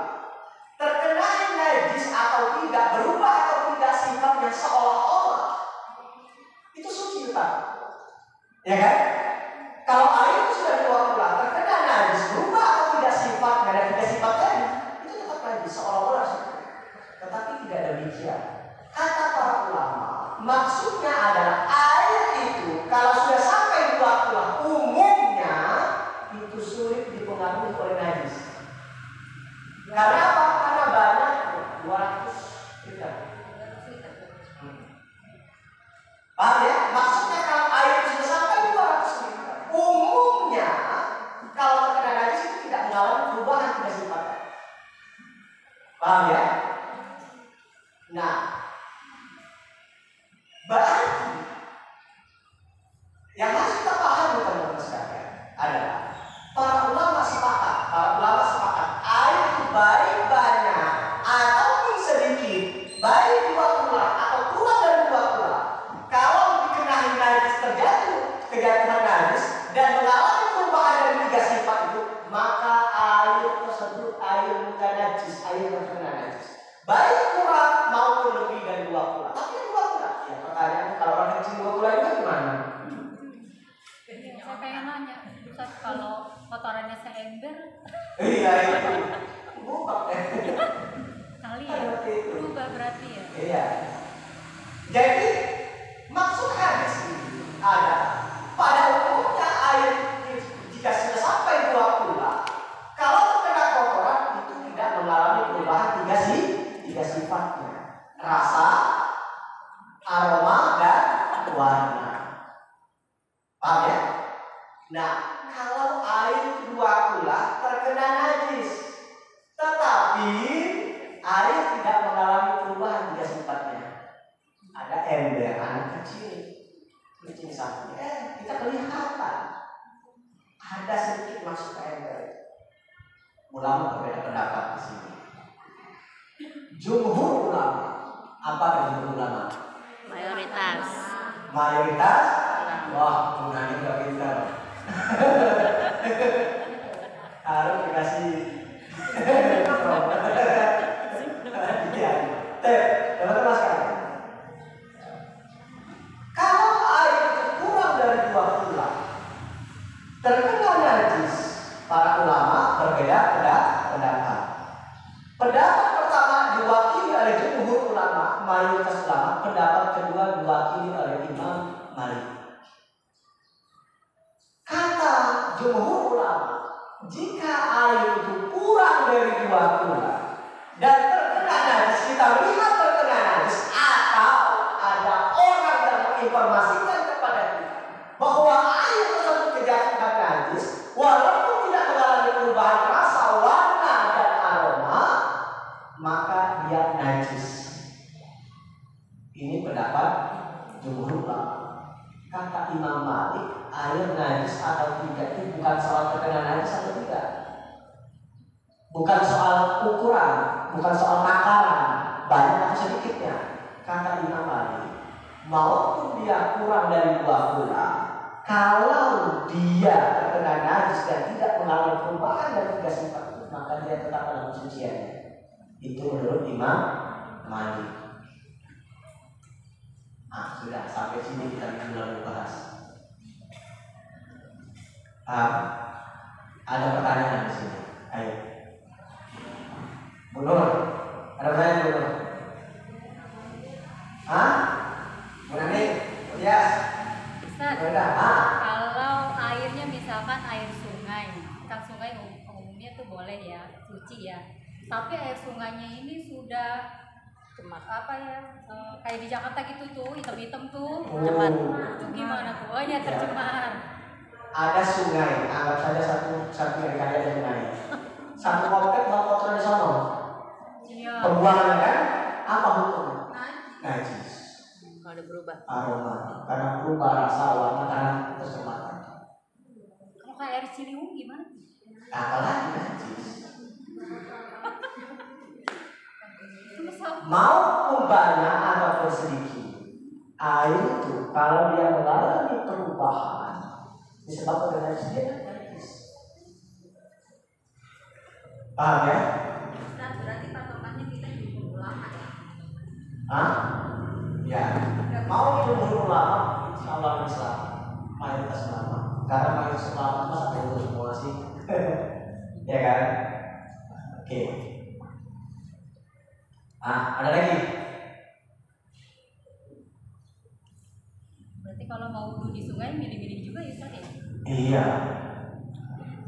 terkena najis atau tidak, berubah atau tidak sifatnya, seolah-olah itu suci tetap. Ya kan? Kalau air itu sudah 2 kula, terkena najis, berubah atau tidak sifatnya, dan tidak sifat tadi, itu tetap najis, seolah-olah suci. Tetapi tidak demikian. Kata para ulama, maksudnya adalah air itu kalau sudah sampai 2 kula, umumnya itu sulit dipengaruhi oleh najis. Karena apa? Karena banyak 200 liter. Paham ya? Maksudnya kalau air itu sudah sampai 200 liter, umumnya kalau terkena najis itu tidak mengalami perubahan tidak sifatnya. Paham ya? Nah, berarti yang harus kita pahami teman-teman sekalian adalah para ulama sepakat air itu baik banyak ataupun sedikit, baik 2 kula atau kurang dari 2 kula, kalau dikenai najis, kejatuhan najis dan mengalami perubahan dari 3 sifat itu, maka air tersebut air bukan najis, air terkena najis. Baik kurang maupun lebih dari 2 kula. Tapi 2 kula, ya pertanyaannya kalau orang kecil 2 kula itu gimana?
Saya pengen nanya, Ustaz, kalau kotorannya seember
Iya itu berubah
kali ya, berubah berarti ya?
Iya. Jadi maksud hadis ini ada pada umumnya air Paham ya? Nah, kalau air dua kula terkena najis, tetapi air tidak mengalami perubahan tiga sifatnya. Ada ember anak kecil, kencing sapi, kita kelihatan ada sedikit masuk ke ember. Ulama berbeda pendapat di sini. Jumhur ulama, apa jumhur ulama?
Mayoritas.
Mayoritas? Wah, gunanya gak pintar. Harus dikasih. Iya. Teman-teman sekalian. Kalau air itu kurang dari 2 kula terkena najis, para ulama berbeda pendapat. Pendapat pertama diwakili oleh jumhur ulama, mayoritas ulama. Pendapat kedua diwakili oleh Imam Malik. Kata jumhur ulama, jika air itu kurang dari 2 kula dan terkena najis, kita lihat terkena najis, atau ada orang yang menginformasikan kepada kita bahwa air tersebut dijadikan najis, walaupun tidak mengalami perubahan rasa, warna, dan aroma, maka dia najis. Ini pendapat jumhur ulama. Kata Imam Malik, air najis atau tidak itu bukan soal terkena najis atau tidak, bukan soal ukuran, bukan soal takaran banyak atau sedikitnya. Kata Imam Malik, maupun dia kurang dari 2 kula, kalau dia terkena najis dan tidak mengalami perubahan dari 3 sifat itu, maka dia tetap dalam kesuciannya. Itu menurut Imam Malik. Sudah sampai sini kita mulai bahas. Ada pertanyaan di sini. Ayo, Bu Nur, ada pertanyaan Bu Nur? Bu Nani, ya.
Ustaz, kalau airnya misalkan air sungai, kan sungai umumnya tuh boleh ya, suci ya. Tapi air sungainya ini sudah kayak di Jakarta gitu tuh, hitam-hitam tuh. Itu gimana tuh? Oh ya, tercemar.
Ada sungai, anggap saja satu yang kaya ada sungai. Satu komplek bawa kotoran di sana.
Iya.
Pembuangan kan? Apa hukumnya? Najis.
Kalau berubah.
Aroma, karena berubah rasa, warna, karena tercemar.
Kalau kayak air Ciliwung gimana?
Apalagi najis. Maupun banyak ataupun sedikit, air itu kalau dia mengalami perubahan disebabkan dengan najis, dia najis. Paham ya?
Ustaz, berarti patokannya kita jumhur ulama ya?
Ya. Mau jumhur ulama, insyaallah Islam, mayoritas ulama. Karena mayoritas ulama masa itu semua sih, ya kan? Oke. Ada lagi?
Berarti kalau mau wudhu di sungai milih-milih juga ya Ustaz ya?
Iya.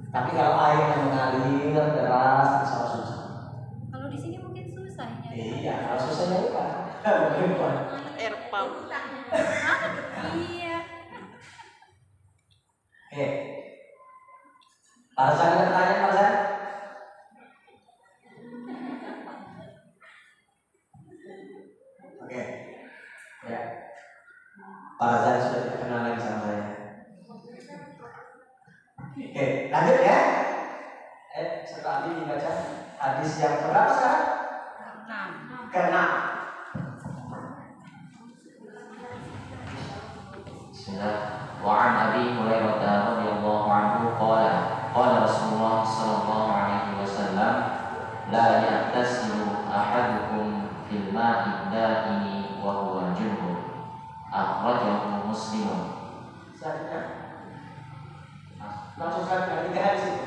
Tapi kalau air yang mengalir deras bisa susah.
Kalau di sini mungkin susahnya.
Iya, kalau susahnya bukan. Bukan.
Air pump.
Iya.
Oke. Alasan ada pertanyaan, alasan? Oke. Ya. Pak Razan sudah tidak kenal lagi sama saya. Oke, lanjut ya. Setelah ini dibaca hadis yang keberapa sekarang? Ke-6.
Bismillah. Wa an Abi Hurairah radhiyallahu anhu qala Rasulullah sallallahu alaihi wasallam la ya'tasilu ahadukum fil ma'i da'imi wa huwa junub. Akhrajahu Muslim.
Selanjutnya. Langsung saja 3 hadis itu.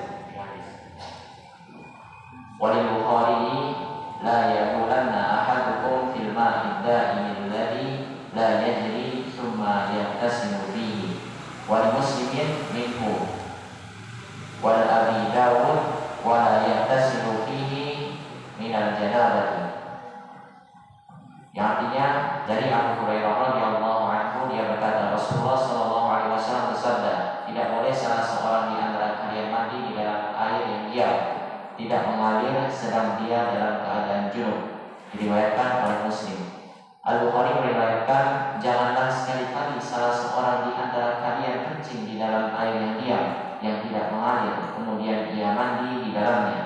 Walil Bukhari la yaqulanna ahadukum fil ma'i da'imi alladhi la yajri thumma yahtasimu bihi. Wal Muslimin minhu. Wal Abi Dawud wa la yahtasimu fihi minal janabati. Yang artinya dari Abu Hurairah radhiyallahu anhu, dia berkata Rasulullah sallallahu alaihi wasallam bersabda, sedang dia dalam keadaan junub. Diriwayatkan oleh Muslim. Al-Bukhari meriwayatkan, janganlah sekali-kali salah seorang di antara kalian kencing di dalam air yang diam, yang tidak mengalir, kemudian ia mandi di dalamnya.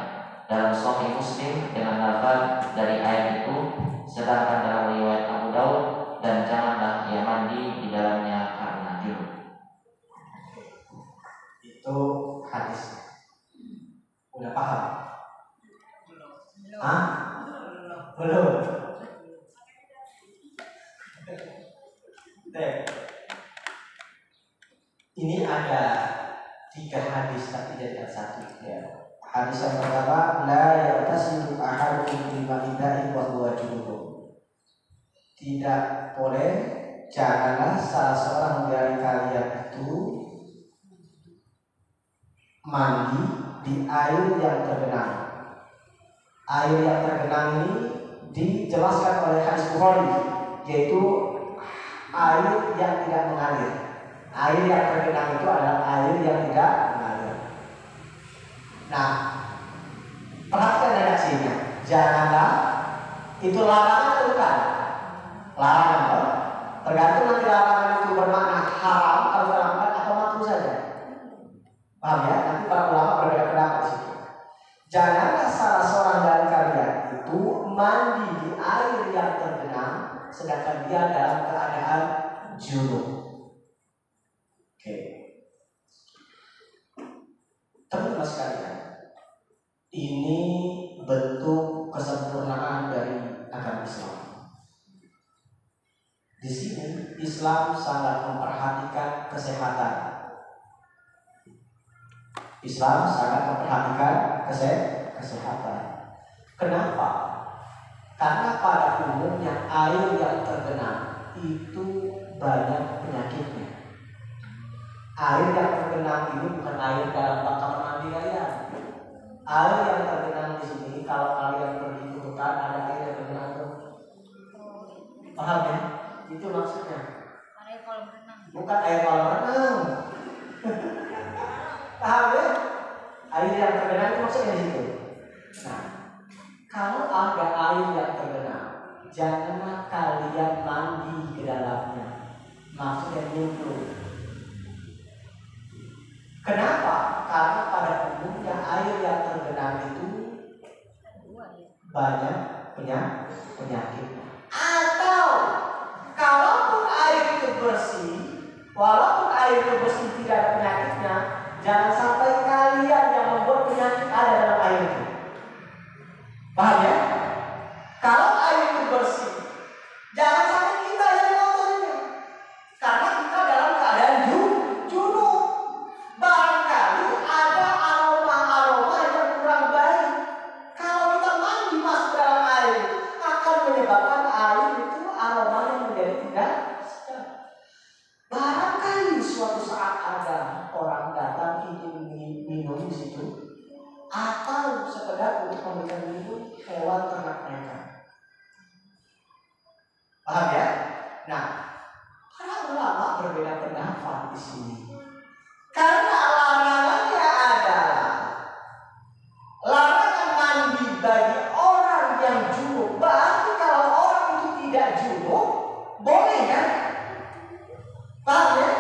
Dalam Sahih Muslim dengan lafaz dari air itu, sedangkan dalam riwayat Abu Daud, dan janganlah ia mandi di dalamnya karena junub.
Itu hadis. Udah paham?
Belum.
Hah? Belum. Ini ada 3 hadis tapi jadi satu ya. Hadis yang pertama, la yatasilu ahadukum bil ma'ida'i wa huwa junub. Tidak boleh, janganlah salah seorang dari kalian itu mandi di air yang tergenang. Air yang tergenang ini dijelaskan oleh hadis Bukhari, yaitu air yang tidak mengalir. Air yang tergenang itu adalah air yang tidak mengalir. Nah, perhatikan redaksinya. Janganlah, itu larangan atau bukan? Larangan. Tergantung nanti larangan itu bermakna haram atau dilakukan atau makruh saja. Paham ya? Nanti para ulama berbeda pendapat di situ. Janganlah salah seorang dari kalian itu mandi di air yang tergenang sedangkan dia dalam keadaan junub. Oke. Teman-teman sekalian, ini bentuk kesempurnaan dari agama Islam. Di sini Islam sangat memperhatikan kesehatan. Islam sangat memperhatikan kesehatan. Kenapa? Karena pada umumnya air yang tergenang itu banyak penyakitnya. Air yang tergenang ini bukan air dalam kamar mandi kalian. Air yang tergenang di sini, kalau kalian pergi ke hutan ada air yang tergenang tuh. Paham ya? Itu maksudnya.
Air kolam renang.
Bukan air kolam renang. Paham ya? Air yang tergenang itu maksudnya di situ. Nah, kalau ada air yang tergenang, janganlah kalian mandi ke dalamnya. Maksudnya nyemplung. Kenapa? Karena pada umumnya air yang tergenang itu banyak penyakitnya. Atau kalaupun air itu bersih, walaupun air itu bersih tidak ada penyakitnya, jangan sampai kalian yang membuat penyakit ada dalam air itu. Paham ya? Kalau air itu bersih, jangan sampai kita yang mengotorinya. Karena kita dalam keadaan junub. Barangkali ada aroma-aroma yang kurang baik. Kalau kita mandi masuk dalam air, akan menyebabkan air itu aromanya menjadi tidak sedap. Barangkali suatu saat ada orang datang ingin minum di situ, atau sekedar untuk memberikan minum hewan ternak mereka. Paham ya? Nah, para ulama berbeda pendapat di sini. Karena larangannya adalah larangan mandi bagi orang yang junub. Berarti kalau orang itu tidak junub, boleh kan? Paham ya?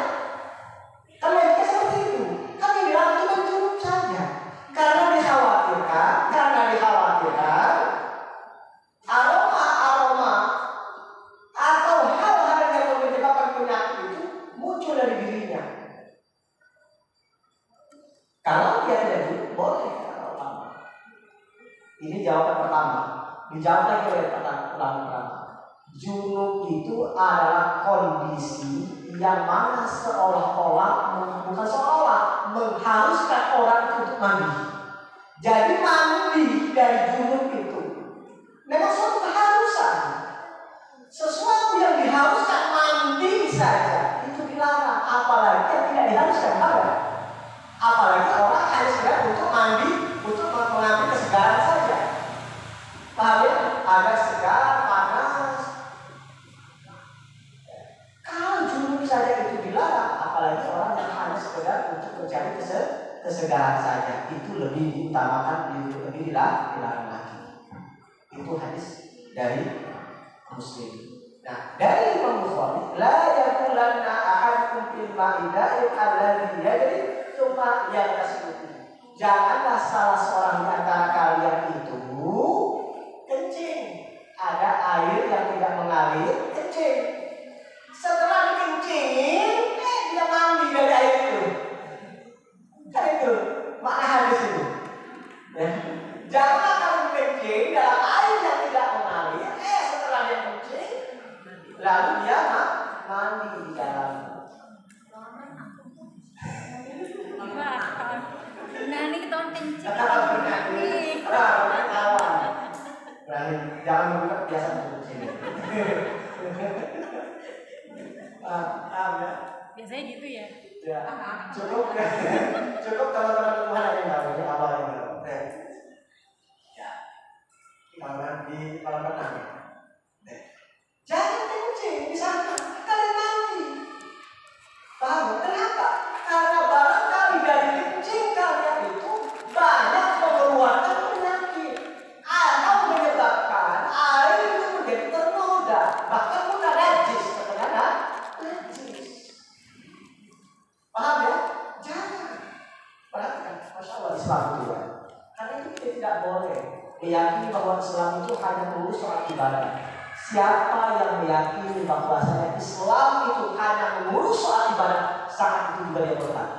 Kalau logika seperti itu, kan yang dilarang cuma junub saja. Karena dikhawatirkan aroma-aroma atau hal-hal yang menyebabkan penyakit itu muncul dari dirinya. Kalau dia tidak junub, boleh kata ulama. Ini jawaban pertama. Dijawab lagi oleh ulama pertama. Junub itu adalah kondisi yang mana seolah-olah, bukan seolah, mengharuskan orang untuk mandi. Jadi mandi dari junub itu memang suatu keharusan. Sesuatu yang diharuskan mandi saja itu dilarang, apalagi yang tidak diharuskan. Apalagi orang hanya sekedar untuk mandi, untuk mengambil kesegaran saja. Paham ya? Agar segar, panas. Kalau junub saja itu dilarang, apalagi orang yang hanya sekedar untuk mencari kesegaran saja itu lebih diutamakan, lebih dilarang lagi. Itu hadis dari Muslim. Nah, dari Imam Bukhari, la yaqulanna ahadukum fil ma'ida'i alladhi yajri tsumma yaghtasilu. Janganlah salah seorang di antara kalian itu kencing. Ada air yang tidak mengalir, kencing. Setelah dikencingin, dia mandi dari air itu. Kan itu makna hadis itu. Ya. Janganlah kamu kencing dalam air yang tidak mengalir. Setelah dia kencing, lalu dia mandi di dalam.
Nah ini ketahuan kencing.
Jangan buka biasa duduk sini. Paham ya?
Biasanya gitu ya.
Ya, cukup teman-teman Tuhan yang tahu ini awal yang tahu. Ya, di kolam renang. Jangan kencing di sana, kalian mandi. Paham? Kenapa? Karena barangkali dari kencing kalian itu banyak mengeluarkan penyakit atau menyebabkan air itu menjadi ternoda, bahkan mudah najis, terkena najis. Paham ya? Jangan. Perhatikan, Masya Allah Islam itu ya. Karena itu kita tidak boleh meyakini bahwa Islam itu hanya melulu soal ibadah. Siapa yang meyakini bahwasanya Islam itu hanya mengurus soal ibadah, saat itu juga dia murtad.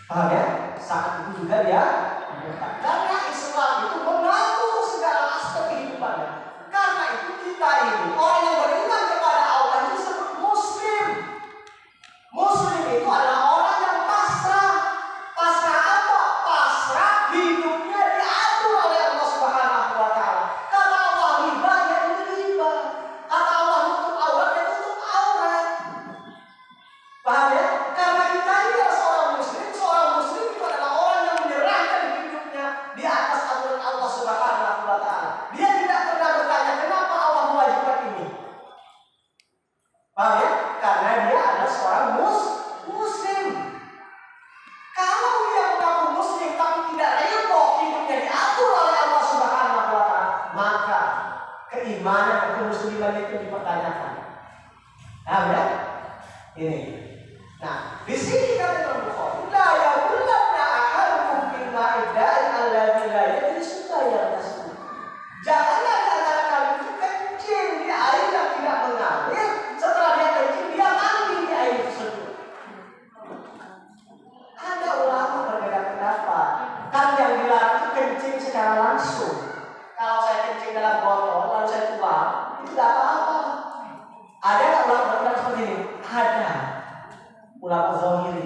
Paham ya? Saat itu juga dia murtad. Karena Islam itu mengatur segala aspek kehidupannya. Karena itu kita ini orang yang beriman kepada Allah itu disebut Muslim. Muslim itu adalah orang yang pasrah. Pasrah apa? Pasrah hidupnya diatur oleh Allah Subhanahu wa Ta'ala. Kata Allah riba, ya itu riba. Kata Allah tutup aurat, ya tutup aurat. Paham ya? Karena kita ini adalah seorang Muslim. Seorang Muslim itu adalah orang yang menyerahkan hidupnya di atas aturan Allah Subhanahu wa Ta'ala. Dia tidak pernah bertanya kenapa Allah mewajibkan ini. Paham ya? Karena dia adalah seorang Muslim. Kalau dia mengaku Muslim tapi tidak ridho hidupnya diatur oleh Allah Subhanahu wa Ta'ala, maka keimanan dan kemusliman itu dipertanyakan. Paham ya? Ini. Nah, di sini kata Imam Bukhari, la yaqulanna ahadukum fil ma'ida'i alladhi la yajri tsumma yaghtasilu. Janganlah di antara kalian itu kencing di air yang tidak mengalir. Setelah dia kencing, dia mandi di air tersebut. Ada ulama berbeda pendapat. Kan yang dilarang itu kencing secara langsung. Kalau saya kencing dalam botol, lalu saya tuang, itu tidak apa-apa. Ada nggak ulama berpendapat seperti ini? Ada. Ulama zahiri.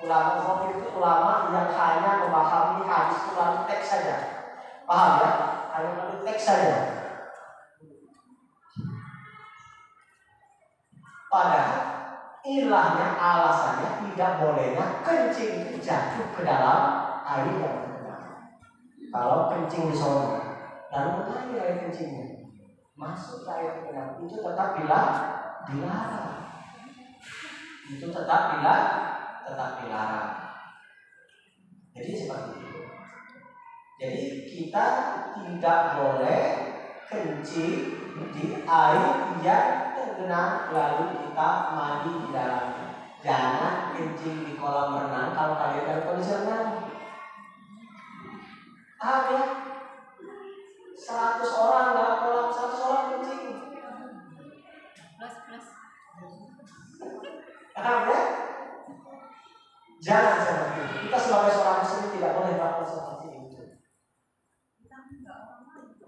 Ulama zahiri itu ulama yang hanya memahami hadis itu lalu teks saja. Paham ya? Hanya lalu teks saja. Padahal ilahnya, alasannya tidak bolehnya kencing itu jatuh ke dalam air yang terkenal. Kalau kencing di sana, lalu mengalir air kencingnya masuk ke air terkenal, itu tetap dilarang. Itu tetap dilarang. Jadi seperti itu. Jadi kita tidak boleh kencing di air yang tergenang lalu kita mandi di dalamnya. Jangan kencing di kolam renang kalau kalian dalam kondisi renang. Paham ya? 100 orang dalam kolam, 100 orang kencing.
Plus.
Paham ya? Jangan seperti itu. Kita sebagai seorang muslim tidak boleh melakukan seperti itu.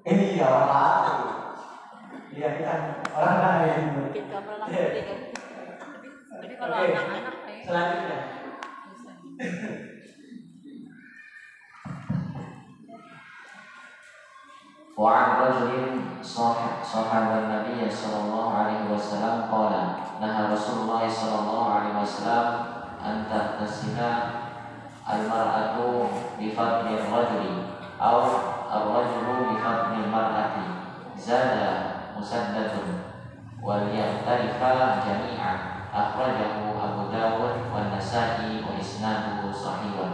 Iya, orang lain. Iya, kita orang lain.
Bikin kamar langsung deh.
Tapi kalau
Oke.
anak-anak kayak
Selanjutnya.
وعن رجل صاحب النبي صلى الله عليه وسلم قال نهى رسول الله صلى الله عليه وسلم أن تغتسل المرأة بفضل الرجل أو الرجل بفضل المرأة زاد مسدد وليغترفا جميعا أخرجه أبو داود والنسائي An-Nasa'i wa isnaduhu sahihun.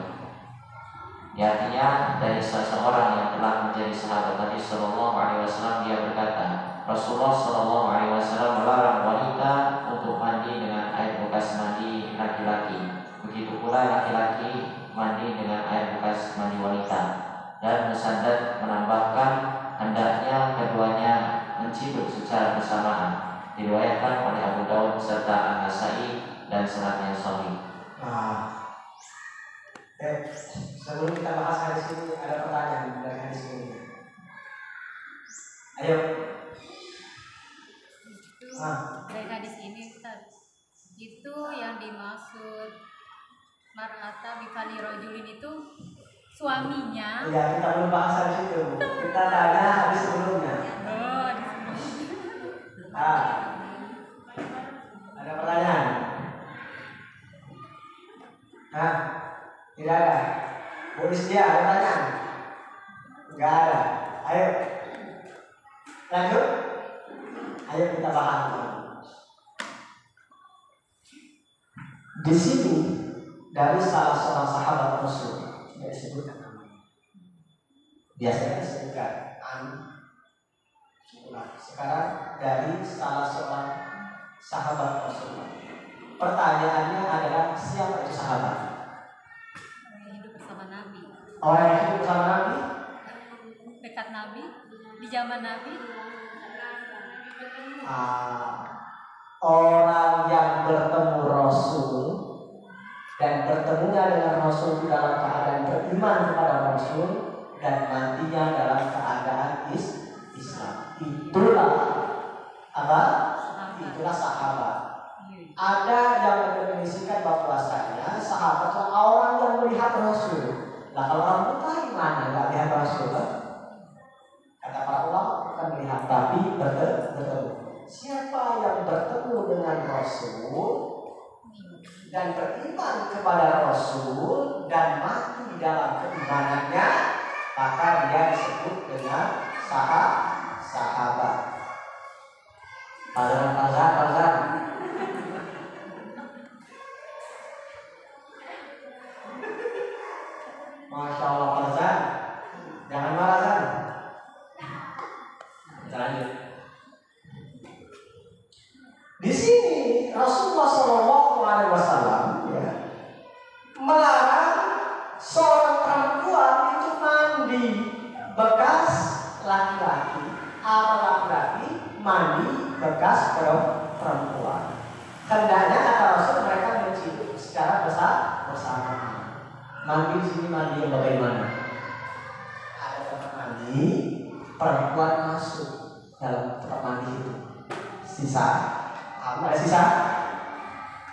Artinya dari seseorang yang telah menjadi sahabat Nabi Sallallahu Alaihi Wasallam, dia berkata, Rasulullah Sallallahu Alaihi Wasallam melarang wanita untuk mandi dengan air bekas mandi laki-laki. Begitu pula laki-laki mandi dengan air bekas mandi wanita. Dan Musaddad menambahkan hendaknya keduanya mencium secara bersamaan. Diriwayatkan oleh Abu Daud serta An-Nasa'i dan sanadnya sahih.
Nah, sebelum kita bahas hadis ini, ada pertanyaan dari hadis ini. Ayo.
Dari hadis ini Ustaz, itu yang dimaksud mar'ata bifali rojulin itu suaminya.
Iya, kita belum bahas hadis itu. Kita tanya hadis sebelumnya. Ada pertanyaan? Tidak ada. Bu Rizdia, ada pertanyaan? Enggak ada. Ayo. Lanjut. Ayo kita bahas. Di sini dari salah seorang sahabat Rasul, tidak disebutkan namanya. Biasanya disebutkan sekarang dari salah seorang sahabat Rasul. Pertanyaannya adalah, siapa itu sahabat?
Orang yang hidup bersama Nabi.
Orang yang hidup bersama Nabi?
Dekat Nabi, di zaman Nabi.
Orang yang bertemu Rasul dan bertemunya dengan Rasul dalam keadaan beriman kepada Rasul dan matinya dalam keadaan Islam. Itulah apa? Itulah sahabat. Ada yang mendefinisikan bahwasanya sahabat adalah orang yang melihat Rasul. Nah, kalau orang buta gimana nggak lihat Rasul? Kata para ulama bukan melihat, tapi bertemu. Siapa yang bertemu dengan Rasul dan beriman kepada Rasul dan mati dalam keimanannya, maka dia disebut dengan sahabat. Pazan. Masya Allah, Pazan. Jangan marah, Zan. Kita lanjut. Di sini Rasulullah SAW melarang seorang perempuan itu mandi bekas laki-laki atau laki-laki mandi bekas perempuan. Hendaknya kata Rasul mereka mencium secara bersama. Mandi di sini mandi yang bagaimana? Ada tempat mandi, perempuan masuk dalam tempat mandi itu. Ada sisa?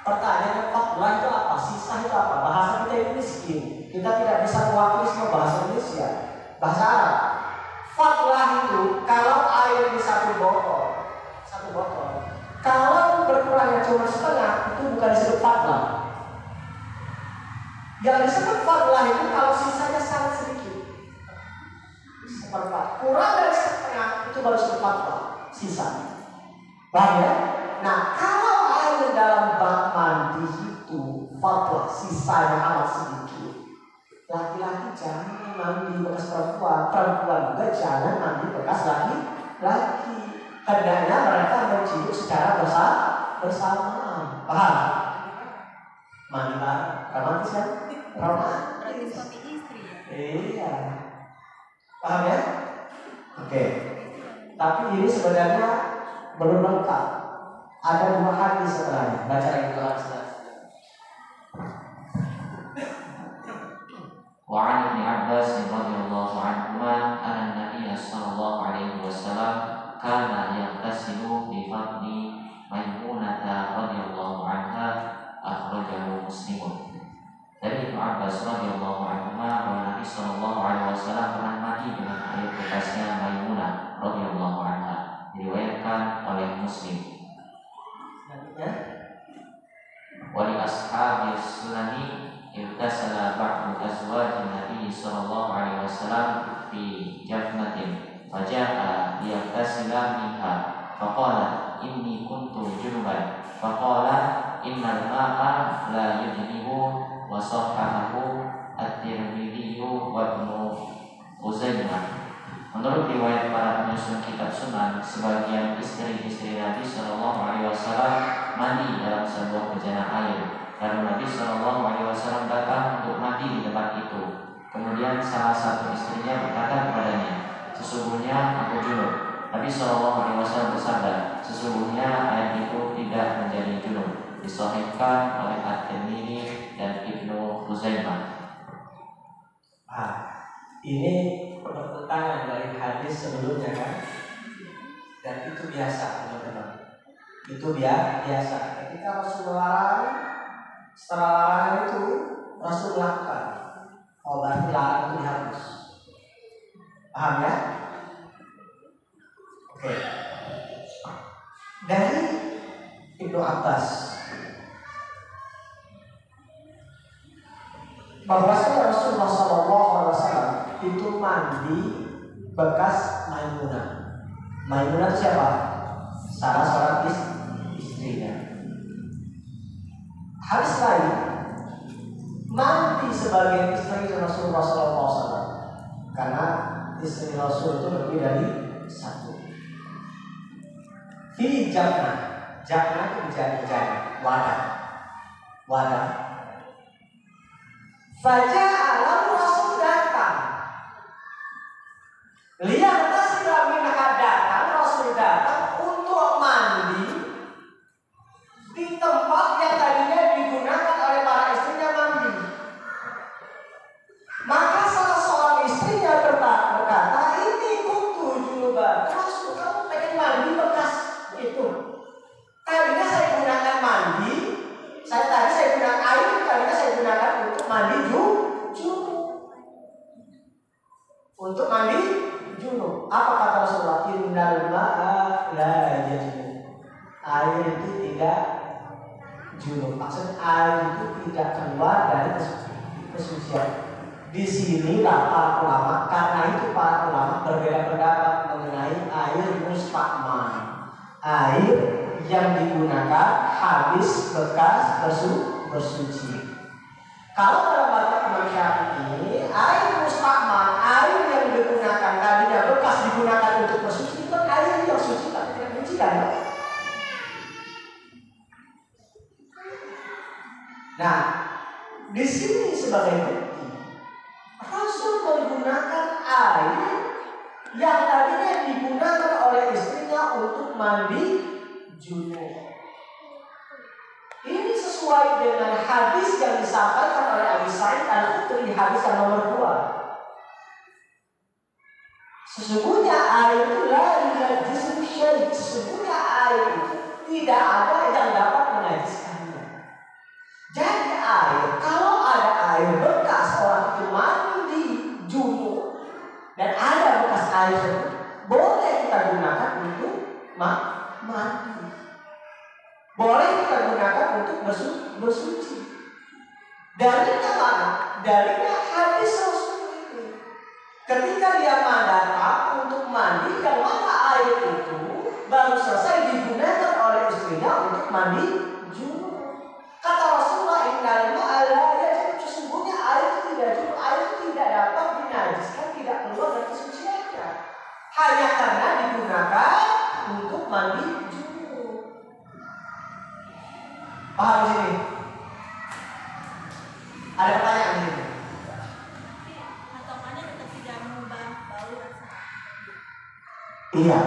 Pertanyaan fatwa itu apa? Sisa itu apa? Bahasa kita ini miskin. Kita tidak bisa mewakili semua bahasa Indonesia. Bahasa Arab. Fatwa itu kalau air di satu botol. Kalau berkurangnya cuma setengah, itu bukan disebut fatwa. Yang disebut fatwa itu kalau sisanya sangat sedikit. Seperempat. Kurang dari setengah, itu baru disebut fatwa. Sisa. Paham ya? Nah, kalau air dalam bak mandi itu fatwa, sisanya amat sedikit. Laki-laki jangan mandi bekas perempuan, perempuan juga jangan mandi bekas laki-laki. Hendaknya mereka mencium secara bersamaan. Paham? Mandi bareng, romantis kan? Romantis.
Suami istri ya.
Iya. Paham ya? Oke. Tapi ini sebenarnya belum lengkap. Ada 2 hadis setelahnya. Baca lagi 2 hadis.
Wa 'an Ibnu Abbas radhiyallahu anhuma anna Nabiy sallallahu alaihi wasallam kana yaghtasilu bi fadli Maimunah radhiyallahu anha, akhrajahu Muslim. Dari Ibnu Abbas radhiyallahu anhuma bahwa Nabi sallallahu alaihi wasallam pernah mandi dengan air bekasnya Maimunah radhiyallahu anha, diriwayatkan oleh Muslim. Wali ashabi sunani irtasala ba'du azwajin Nabi sallallahu alaihi wasallam fi jafnatin faja'a liyagtasila minha faqala inni kuntu junuban faqala innal ma'a la yudnibu wa sahhahahu at-Tirmidzi wa Ibnu Khuzaimah. Menurut riwayat para penyusun kitab Sunan, sebagian istri-istri Nabi Shallallahu Alaihi Wasallam mandi dalam sebuah bejana air. Lalu Nabi Shallallahu Alaihi Wasallam datang untuk mandi di tempat itu. Kemudian salah satu istrinya berkata kepadanya, "Sesungguhnya aku junub." Nabi Shallallahu Alaihi Wasallam bersabda, "Sesungguhnya air itu tidak menjadi junub." Disahihkan oleh At-Tirmidzi dan Ibnu Khuzaimah.
Ini pertentangan dari hadis sebelumnya kan, dan itu biasa teman-teman. Itu biasa. Ketika Rasul larang, setelah larangan itu Rasul lakukan. Berarti larangan itu dihapus. Paham ya? Oke. Dari Ibnu Abbas, bahwasanya Rasulullah SAW itu mandi bekas Maimunah. Maimunah itu siapa? Salah seorang istrinya. Hadis lain, mandi sebagai istri Rasulullah SAW, karena istri Rasul itu lebih dari satu. Fi jannah, jannah itu bejana, wadah. Faja'a lalu Rasul datang. Lihat tasira min datang, Rasul datang untuk mandi di tempat yang tadinya digunakan oleh para istrinya mandi. Maka salah seorang istrinya berkata, "Ini kuntu junuban." Rasul, kamu pengen mandi bekas itu. Tadinya saya gunakan mandi, saya gunakan air, tadinya saya gunakan untuk mandi junub. Untuk mandi junub. Apa kata Rasulullah? Innal ma'a la yajnub. Air itu tidak junub. Maksudnya air itu tidak keluar dari kesucian. Di sinilah para ulama, karena itu para ulama berbeda pendapat mengenai air musta'mal. Air yang digunakan habis bekas bersuci. Kalau dalam bahasa Imam Syafi'i, air musta'mal, air yang digunakan tadinya bekas digunakan untuk bersuci, itu kan air yang suci tapi tidak suci kan? Nah, di sini sebagai bukti, Rasul menggunakan air yang tadinya digunakan oleh istrinya untuk mandi junub. Ini sesuai dengan hadis yang disampaikan oleh Abi Sa'id Al-Khudri, hadis yang nomor 2. Sesungguhnya air itu sesungguhnya air itu tidak ada yang dapat menajiskannya. Jadi air, kalau ada air bekas orang itu mandi junub dan ada bekas air itu, boleh kita gunakan untuk mandi. Boleh kita gunakan untuk bersuci. Dalilnya mana? Dalilnya hadis Rasul itu. Ketika dia datang untuk mandi, yang mana air itu baru selesai digunakan oleh istrinya untuk mandi junub. Kata Rasulullah, innal ma'a la yajnub. Sesungguhnya air itu tidak junub, air itu tidak dapat dinajiskan, tidak keluar dari kesuciannya. Hanya karena digunakan untuk mandi junub. Paham di sini? Ada pertanyaan di sini?
Patokannya tetap tidak mengubah bau rasa.
Iya.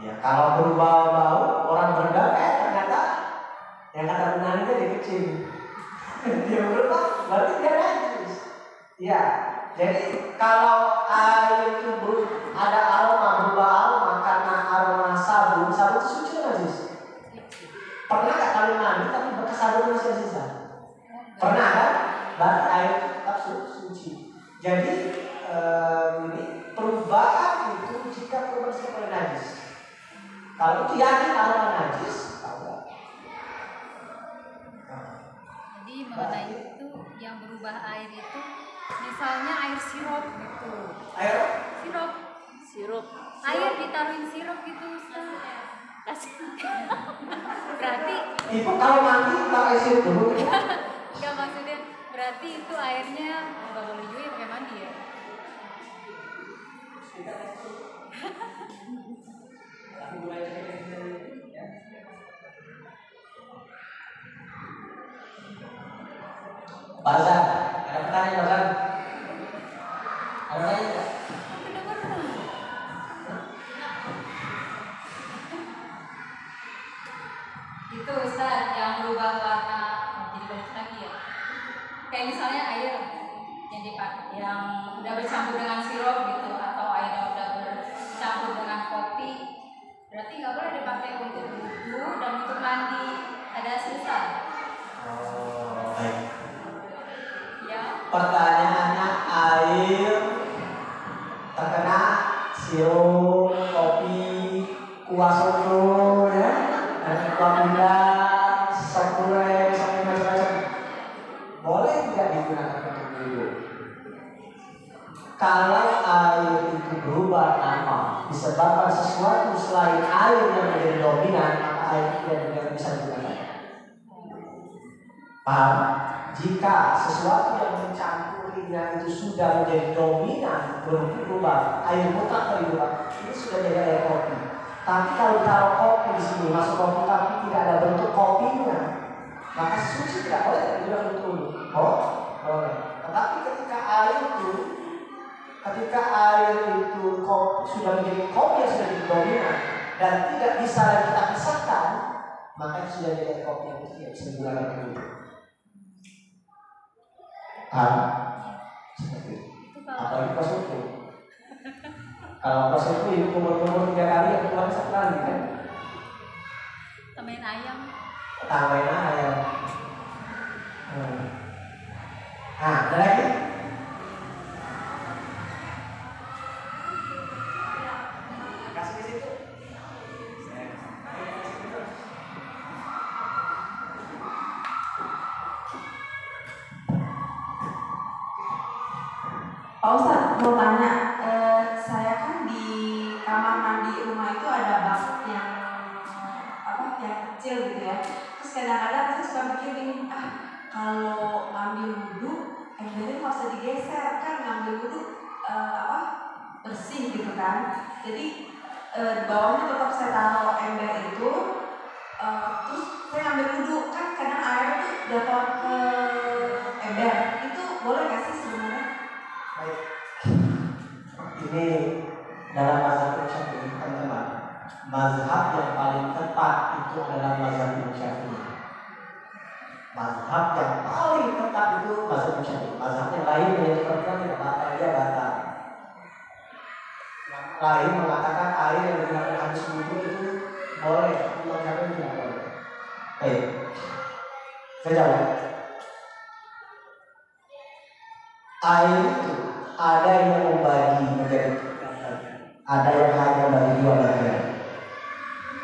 Ya, kalau berubah bau, orang berendam, ternyata yang kata benarnya dia kecil. Dia berubah, berarti dia najis. Iya. Jadi kalau air itu ada aroma, berubah aroma karena aroma sabun itu suci atau najis? Pernah nggak kalian mandi tapi bekas sabun masih sisa? Pernah kan? Berarti air tetap suci. Jadi ini perubahan itu jika perubahan oleh najis. Kalau itu yakin aroma najis, tahu.
Jadi mengenai itu yang berubah air itu, misalnya air sirup gitu.
Air?
Sirup. Air ditaruhin sirup gitu. Kasih. Berarti
Ibu kalau mandi pakai sirup dulu.
enggak, maksudnya berarti itu airnya nggak boleh juga pakai mandi ya?
Pak Azan, ada pertanyaan Pak Azan? Ada pertanyaan nggak?
Itu Ustaz yang berubah warna jadi balik lagi ya. Kayak misalnya air yang dipakai yang udah bercampur dengan sirup gitu atau air yang udah bercampur dengan kopi, berarti nggak boleh dipakai untuk wudhu dan untuk mandi. Ada sisa.
Oh, baik.
Ya.
Pertanyaannya air terkena sirup, kopi, kuah soto, ya, dan kuah pindang, sop goreng, sop macam-macam. Boleh tidak digunakan untuk wudhu? Kalau air itu berubah nama disebabkan sesuatu selain air yang menjadi dominan, maka air tidak bisa digunakan. Paham? Jika sesuatu yang mencampurinya itu sudah menjadi dominan, berubah, air mutlak berubah, ini sudah jadi air kopi. Tapi kalau taruh kopi di sini, masuk kopi tapi tidak ada bentuk kopinya, maka suci tidak boleh digunakan untuk wudhu. Oh, boleh. Tetapi ketika air itu kopi, sudah menjadi kopi yang sudah jadi dominan dan tidak bisa kita pisahkan, maka itu sudah jadi kopi yang tidak bisa digunakan untuk wudhu. Seperti itu. Apalagi pas itu. Kalau pas itu kumur-kumur 3 kali, yang keluar 1 kali kan?
Tambahin ayam.
Tambahin ayam. Ada lagi? Kasih di situ.
Pak Ustadz mau tanya, saya kan di kamar mandi rumah itu ada bak yang kecil gitu ya. Terus kadang-kadang saya suka mikir gini, kalau ngambil wudhu embernya nggak usah digeser, kan ngambil wudhu bersih gitu kan. Jadi di bawahnya tetap saya taruh ember itu, terus saya ambil wudhu, kan kadang air tuh jatuh ke ember, itu boleh nggak sih sebenarnya?
Baik. Ini dalam mazhab Syafi'i, teman-teman. Mazhab yang paling tepat itu adalah mazhab Syafi'i. Mazhab yang paling tepat itu mazhab Syafi'i. Mazhab yang lain menyebutkan tidak batal, dia batal. Yang lain mengatakan air yang digunakan habis wudhu itu boleh, tapi mazhabnya tidak boleh. Baik. Saya jawab. Air itu ada yang membagi menjadi 3 bagian, ada yang hanya bagi 2 bagian.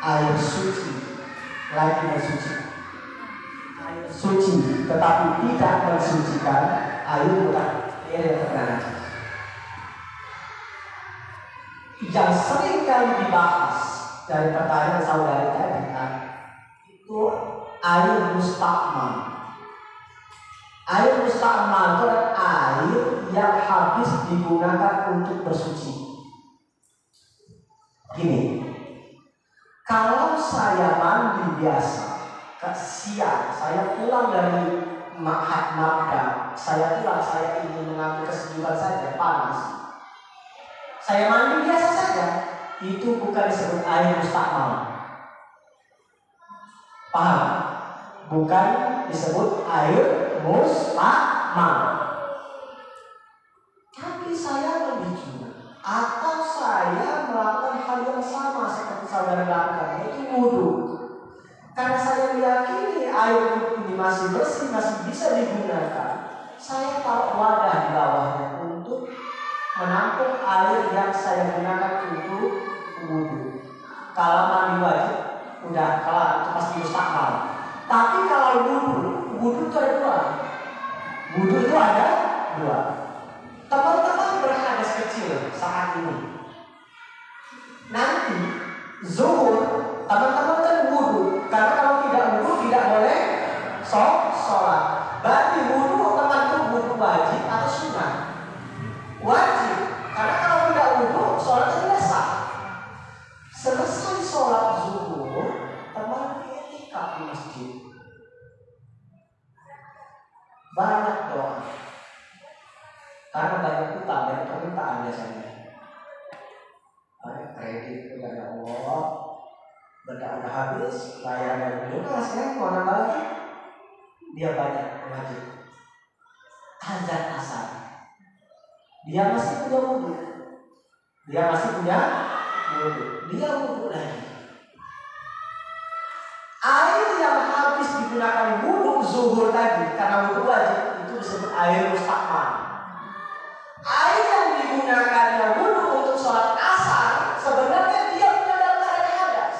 Air suci, lain dengan suci. Air suci tetapi tidak mensucikan, air bukan air yang terkena najis. Yang sering kali dibahas dari pertanyaan saudari tadi itu air mustakmal. Air mustakmal itu adalah air yang habis digunakan untuk bersuci. Gini, kalau saya mandi biasa, siang saya pulang dari ma'had mabda, saya ingin mengambil kesejukan saja, panas. Saya mandi biasa saja, itu bukan disebut air mustakmal. Paham? Bukan disebut air mustakmal. Tapi saya lebih atau saya melakukan hal yang sama seperti saudara lakukan, yaitu wudhu. Karena saya meyakini air wudhu ini masih bersih, masih bisa digunakan, saya taruh wadah di bawahnya untuk menampung air yang saya gunakan untuk wudhu. Kalau mandi wajib, udah kelar, itu pasti mustakmal. Tapi kalau wudhu itu ada 2. Wudhu itu ada 2. Teman-teman berhadas kecil saat ini. Nanti zuhur, teman-teman kan wudhu. Karena kalau tidak wudhu tidak boleh sholat. Berarti wudhu teman itu banyak doa. Karena banyak utang dan permintaan biasanya. Kredit udah ya Allah, benda udah habis, bayarnya belum sekarang mau nambah lagi. Dia banyak mengaji. Azan asar. Dia masih punya wudu. Dia wudu lagi. Air yang habis digunakan wudu zuhur tadi karena wudu wajib itu disebut air mustakmal. Air yang digunakannya wudu untuk sholat asar sebenarnya dia punya dalam keadaan hadas,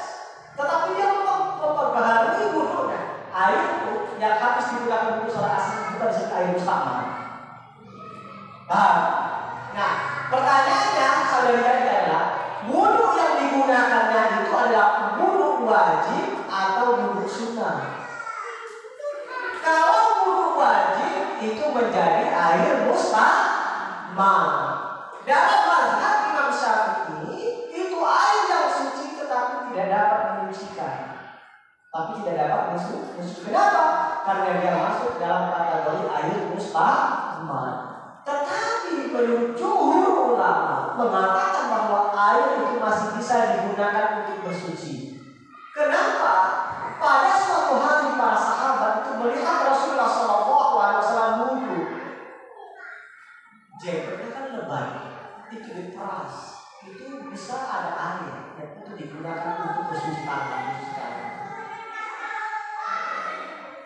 tetapi dia memperbaharui wudunya. Air itu yang habis digunakan untuk sholat asar bukan disebut air mustakmal. Nah, pertanyaannya saudari adalah wudu yang digunakannya itu adalah wudu wajib atau wudu sunnah. Kalau wudu wajib itu menjadi air mustakmal. Dalam mazhab Imam Syafi'i itu air yang suci tetapi tidak dapat menyucikan. Kenapa? Karena dia masuk dalam kategori air mustakmal. Tetapi menurut jumhur ulama mengatakan bahwa air itu masih bisa digunakan untuk bersuci. Kenapa? Pada suatu hari para sahabat itu melihat Rasulullah SAW wudu. Jaketnya kan lebay, itu diperas, itu bisa ada air dan itu digunakan untuk bersuci tangan.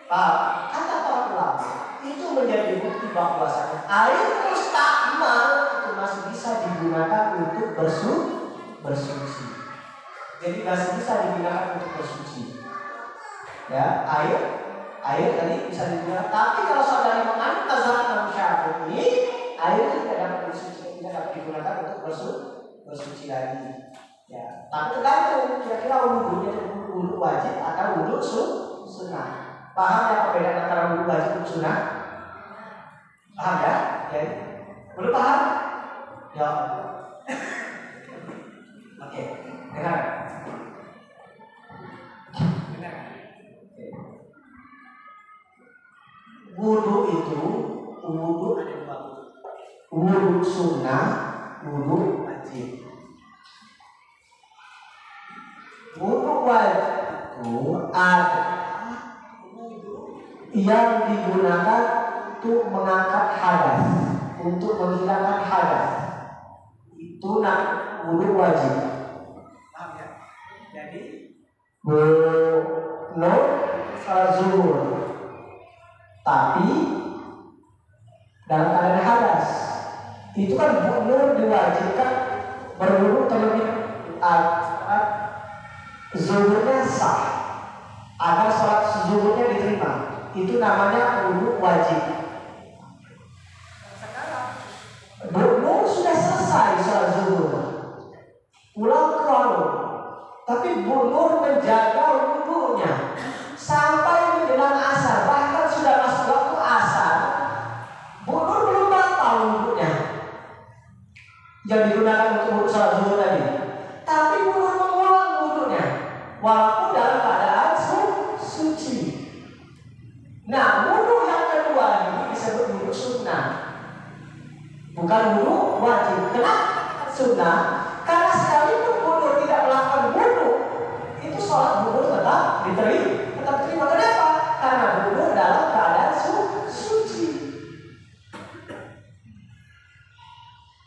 Kata para ulama itu menjadi bukti bahwasanya air mustakmal itu masih bisa digunakan untuk bersuci. Jadi masih bisa digunakan untuk bersuci. Ya, air tadi bisa digunakan. Tapi kalau saudari menganut mazhab Imam Syafi'i, air itu tidak dapat bersuci, tidak dapat digunakan untuk bersuci lagi. Ya, tapi tergantung kira-kira wudu wajib atau wudu sunnah. Paham ya perbedaan antara wudu wajib dan sunnah? Paham ya? Belum paham? Ya. Oke, dengar. Wudu itu wudu ada dua. Wudu sunnah, wudu wajib. Wudu wajib itu ada yang digunakan untuk mengangkat hadas, untuk menghilangkan hadas. Itu wudu wajib. Paham ya? Jadi zuhur. Tapi dalam keadaan hadas itu kan benar diwajibkan berwudu terlebih zuhurnya sah agar sholat zuhurnya diterima. Itu namanya wudu wajib. Sekarang sudah selesai sholat zuhur, pulang ke warung, tapi Nur menjaga wudunya sampai menjelang asar, bahkan sudah masuk waktu asar. Nur belum batal wudunya yang digunakan untuk sholat zuhur tadi, tapi Nur mengulang wudunya walaupun dalam keadaan suci. Nah, wudu yang kedua ini disebut wudu sunnah, bukan wudu wajib. Kenapa sunnah? Karena sekalipun wudu tidak melakukan wudu, itu sholat wudu tetap diterima. Kenapa? Karena wudu dalam keadaan suci.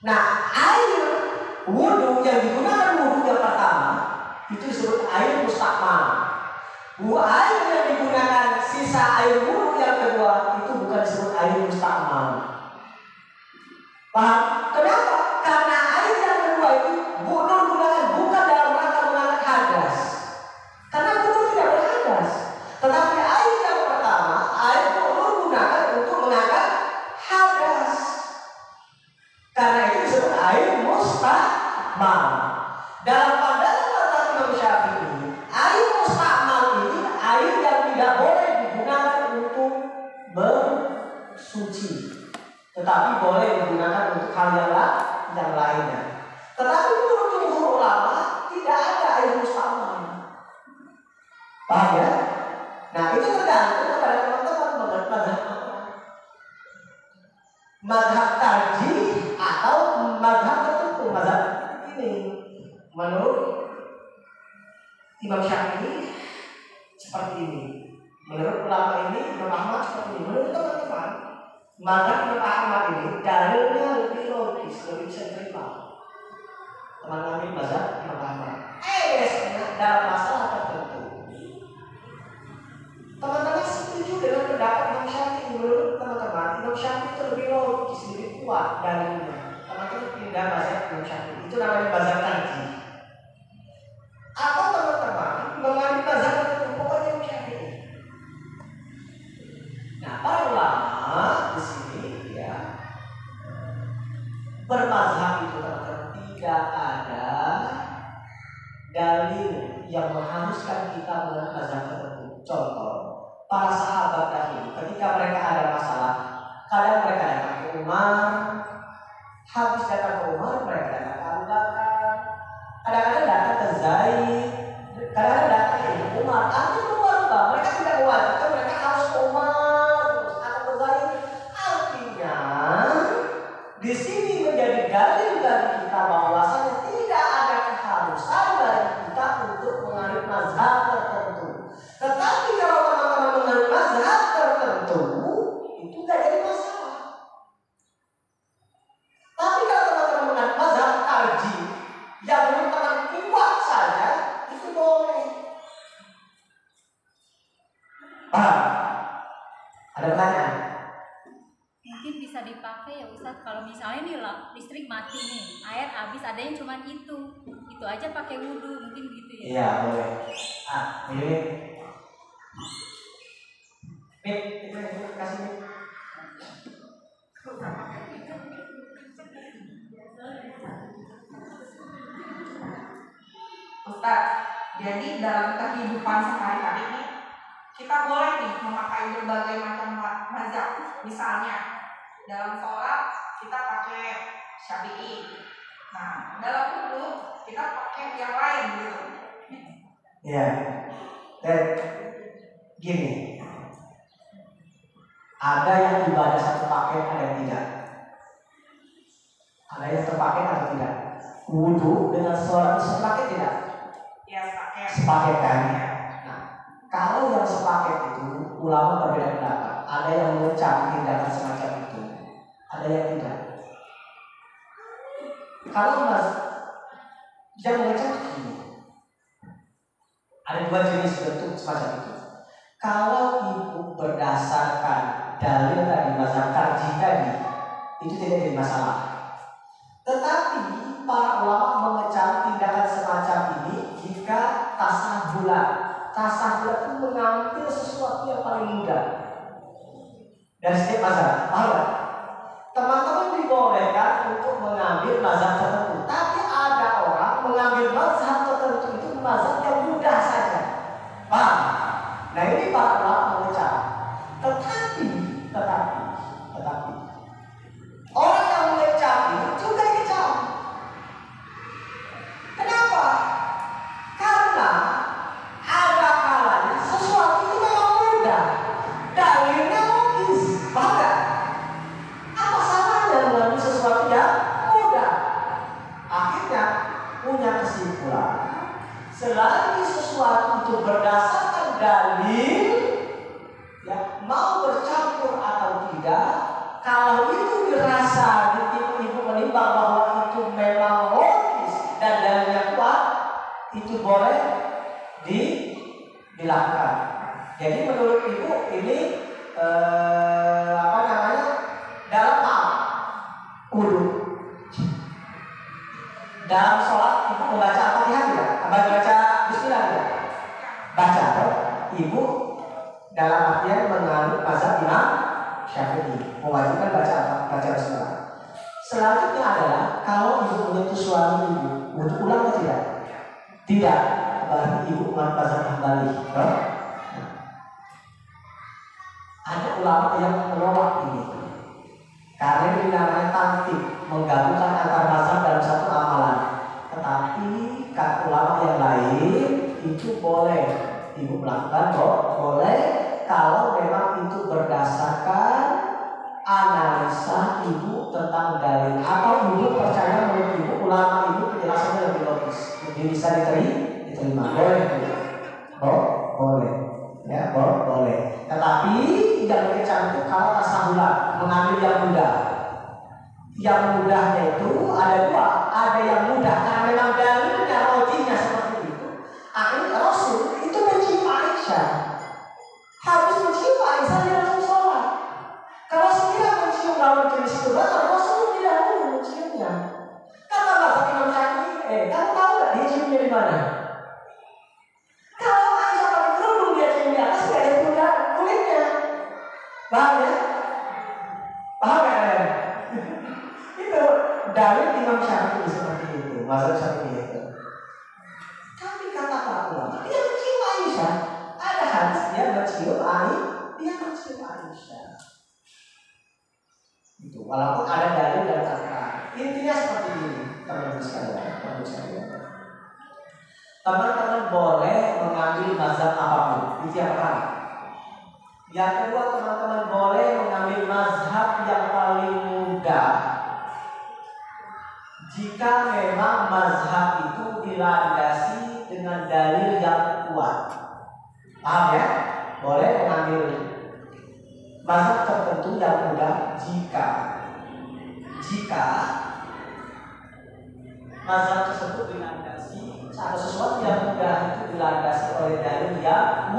Nah, air wudu yang digunakan wudu yang pertama itu disebut air mustakmal. Air yang digunakan sisa air wudu yang kedua itu bukan disebut air mustakmal. Paham? Kenapa? Karena air yang kedua itu wudu digunakan bukan dalam rangka mengangkat hadas. Karena wudu tidak berhadas. Tetapi air yang pertama, air wudu digunakan untuk mengangkat hadas. Karena itu disebut air mustakmal. Dalam pandangan mazhab Imam Syafi'i, air mustakmal ini air yang tidak boleh digunakan untuk bersuci, tetapi boleh digunakan untuk hal yang lainnya. Tetapi menurut jumhur ulama tidak ada air mustakmal. Paham ya? Nah, itu tergantung kepada teman-teman mengenai mazhab. mazhab tarjih atau mazhab tertentu. Mazhab ini menurut Imam Syafi'i seperti ini, menurut ulama ini Imam Ahmad seperti ini. Menurut teman-teman, mazhab Imam Ahmad ini dalilnya lebih logis, lebih bisa diterima. Teman-teman ini mazhab Imam Ahmad. Biasanya dalam masalah tertentu, teman-teman setuju dengan pendapat Imam Syafi'i. Menurut teman-teman, Imam Syafi'i itu lebih logis, lebih kuat dalilnya. Teman-teman pindah mazhab Imam Syafi'i, itu namanya mazhab tarjih. Atau teman-teman mengambil mazhab tertentu, pokoknya Imam Syafi'i. Nah, para ulama di sini ya bermazhab itu teman-teman tidak ada dalil yang mengharuskan kita mengambil mazhab tertentu. Contoh, para sahabat tadi ketika mereka ada masalah, kadang mereka datang ke Umar, habis datang ke Umar mereka datang ke Abu Bakar, kadang-kadang datang ke Zaid, kadang-kadang datang ke Umar. Artinya berubah, mereka tidak mewajibkan mereka harus ke Umar atau ke Zaid. Artinya di sini menjadi dalil bagi kita bahwasanya tidak ada keharusan bagi kita untuk mengambil mazhab tertentu. Tetapi kalau teman-teman mengambil mazhab tertentu, itu tidak jadi masalah. Tapi kalau teman-teman mengambil mazhab tarjih yang menurut teman kuat saja, itu boleh. Paham? Ada pertanyaan?
Mungkin bisa dipakai ya Ustadz, kalau misalnya nih lah listrik mati nih, air habis, adanya cuma itu aja pakai wudhu, mungkin gitu ya?
Iya boleh. Ini kasih Mik.
Ustadz, jadi dalam kehidupan sehari-hari ini kita boleh nih memakai berbagai macam mazhab. Misalnya dalam sholat kita pakai Syafi'i. Nah, dalam wudhu kita pakai yang lain gitu.
Iya. Dan gini, ada yang dibaca satu paket, ada yang tidak. Ada yang terpakai atau tidak. Wudhu dengan sholat sepaket tidak?
Ya, sepaket.
Sepaket kan? Nah, kalau yang sepaket itu ulama berbeda pendapat. Ada yang mengecam tindakan semacam itu, ada yang tidak. Kalau yang mengecam ini, ada dua jenis bentuk semacam itu. Kalau ibu berdasarkan dalil dari mazhab tarjih tadi, itu tidak jadi masalah. Tetapi para ulama mengecam tindakan semacam ini jika tasahbulan. Tasahbulan itu mengambil sesuatu yang paling mudah dari setiap mazhab. Teman-teman dibolehkan untuk mengambil mazhab tertentu, tapi ada orang mengambil mazhab tertentu itu mazhab yang mudah saja. Paham? Nah ini para ulama mengecam. Tetapi orang yang mengecam ini juga dikecam. Kenapa? Karena ada kalanya sesuatu itu memang mudah, dalilnya logis. Paham? Apa salahnya mengambil sesuatu yang mudah? Akhirnya punya kesimpulan, selagi sesuatu itu berdasarkan dalil, ya mau bercampur atau tidak, kalau itu dirasa ibu menimbang bahwa itu memang logis dan dalilnya kuat, itu boleh dilakukan. Jadi menurut ibu ini dalam wudhu, dalam sholat ibu membaca Al-Fatihah tidak? Baca Bismillah tidak? Baca. Ibu dalam artian menganut mazhab Imam Syafi'i, mewajibkan baca Bismillah. Selanjutnya adalah kalau ibu menyentuh suami ibu, wudhu ulang atau tidak? Tidak. Berarti ibu menganut mazhab Hambali. Ada ulama yang menolak ini karena ini namanya tamtib, menggabungkan antar mazhab dalam satu amalan. Tetapi kata ulama yang lain itu boleh ibu melakukan, boleh kalau memang itu berdasarkan analisa ibu tentang dalil, atau ibu percaya menurut ibu ulama ibu penjelasannya lebih logis, lebih bisa diterima, boleh tidak? Boleh, ya boleh. Tetapi yang dikecam itu kalau tasahulan, mengambil yang mudah. Yang mudahnya itu ada dua, ada yang mudah karena memang dalilnya loginya seperti itu. Akhirnya Rasul itu mencium Aisyah, habis mencium Aisyah dia langsung sholat. Kalau sekiranya mencium lawan jenis itu batal, Rasul tidak mau menciumnya. Kata bahasa Imam Syafi'i, kamu tahu nggak dia ciumnya di mana? Kalau Aisyah pakai kerudung dia cium di atas, nggak ada punya kulitnya. Paham ya? Paham ya kalian? Itu dalil Imam Syafi'i seperti itu, mazhab Syafi'i itu. Tapi kata para ulama, dia mencium Aisyah. Ada hadis dia mencium Aisyah. Itu walaupun ada dalil dan Al-Quran. Intinya seperti ini, teman-teman sekalian. Teman-teman boleh mengambil mazhab apapun, itu yang pertama. Yang kedua, teman-teman boleh mengambil mazhab yang paling mudah jika memang mazhab itu dilandasi dengan dalil yang kuat. Paham ya? Boleh mengambil mazhab tertentu yang mudah jika mazhab tersebut dilandasi atau sesuatu yang mudah itu dilandasi oleh dalil yang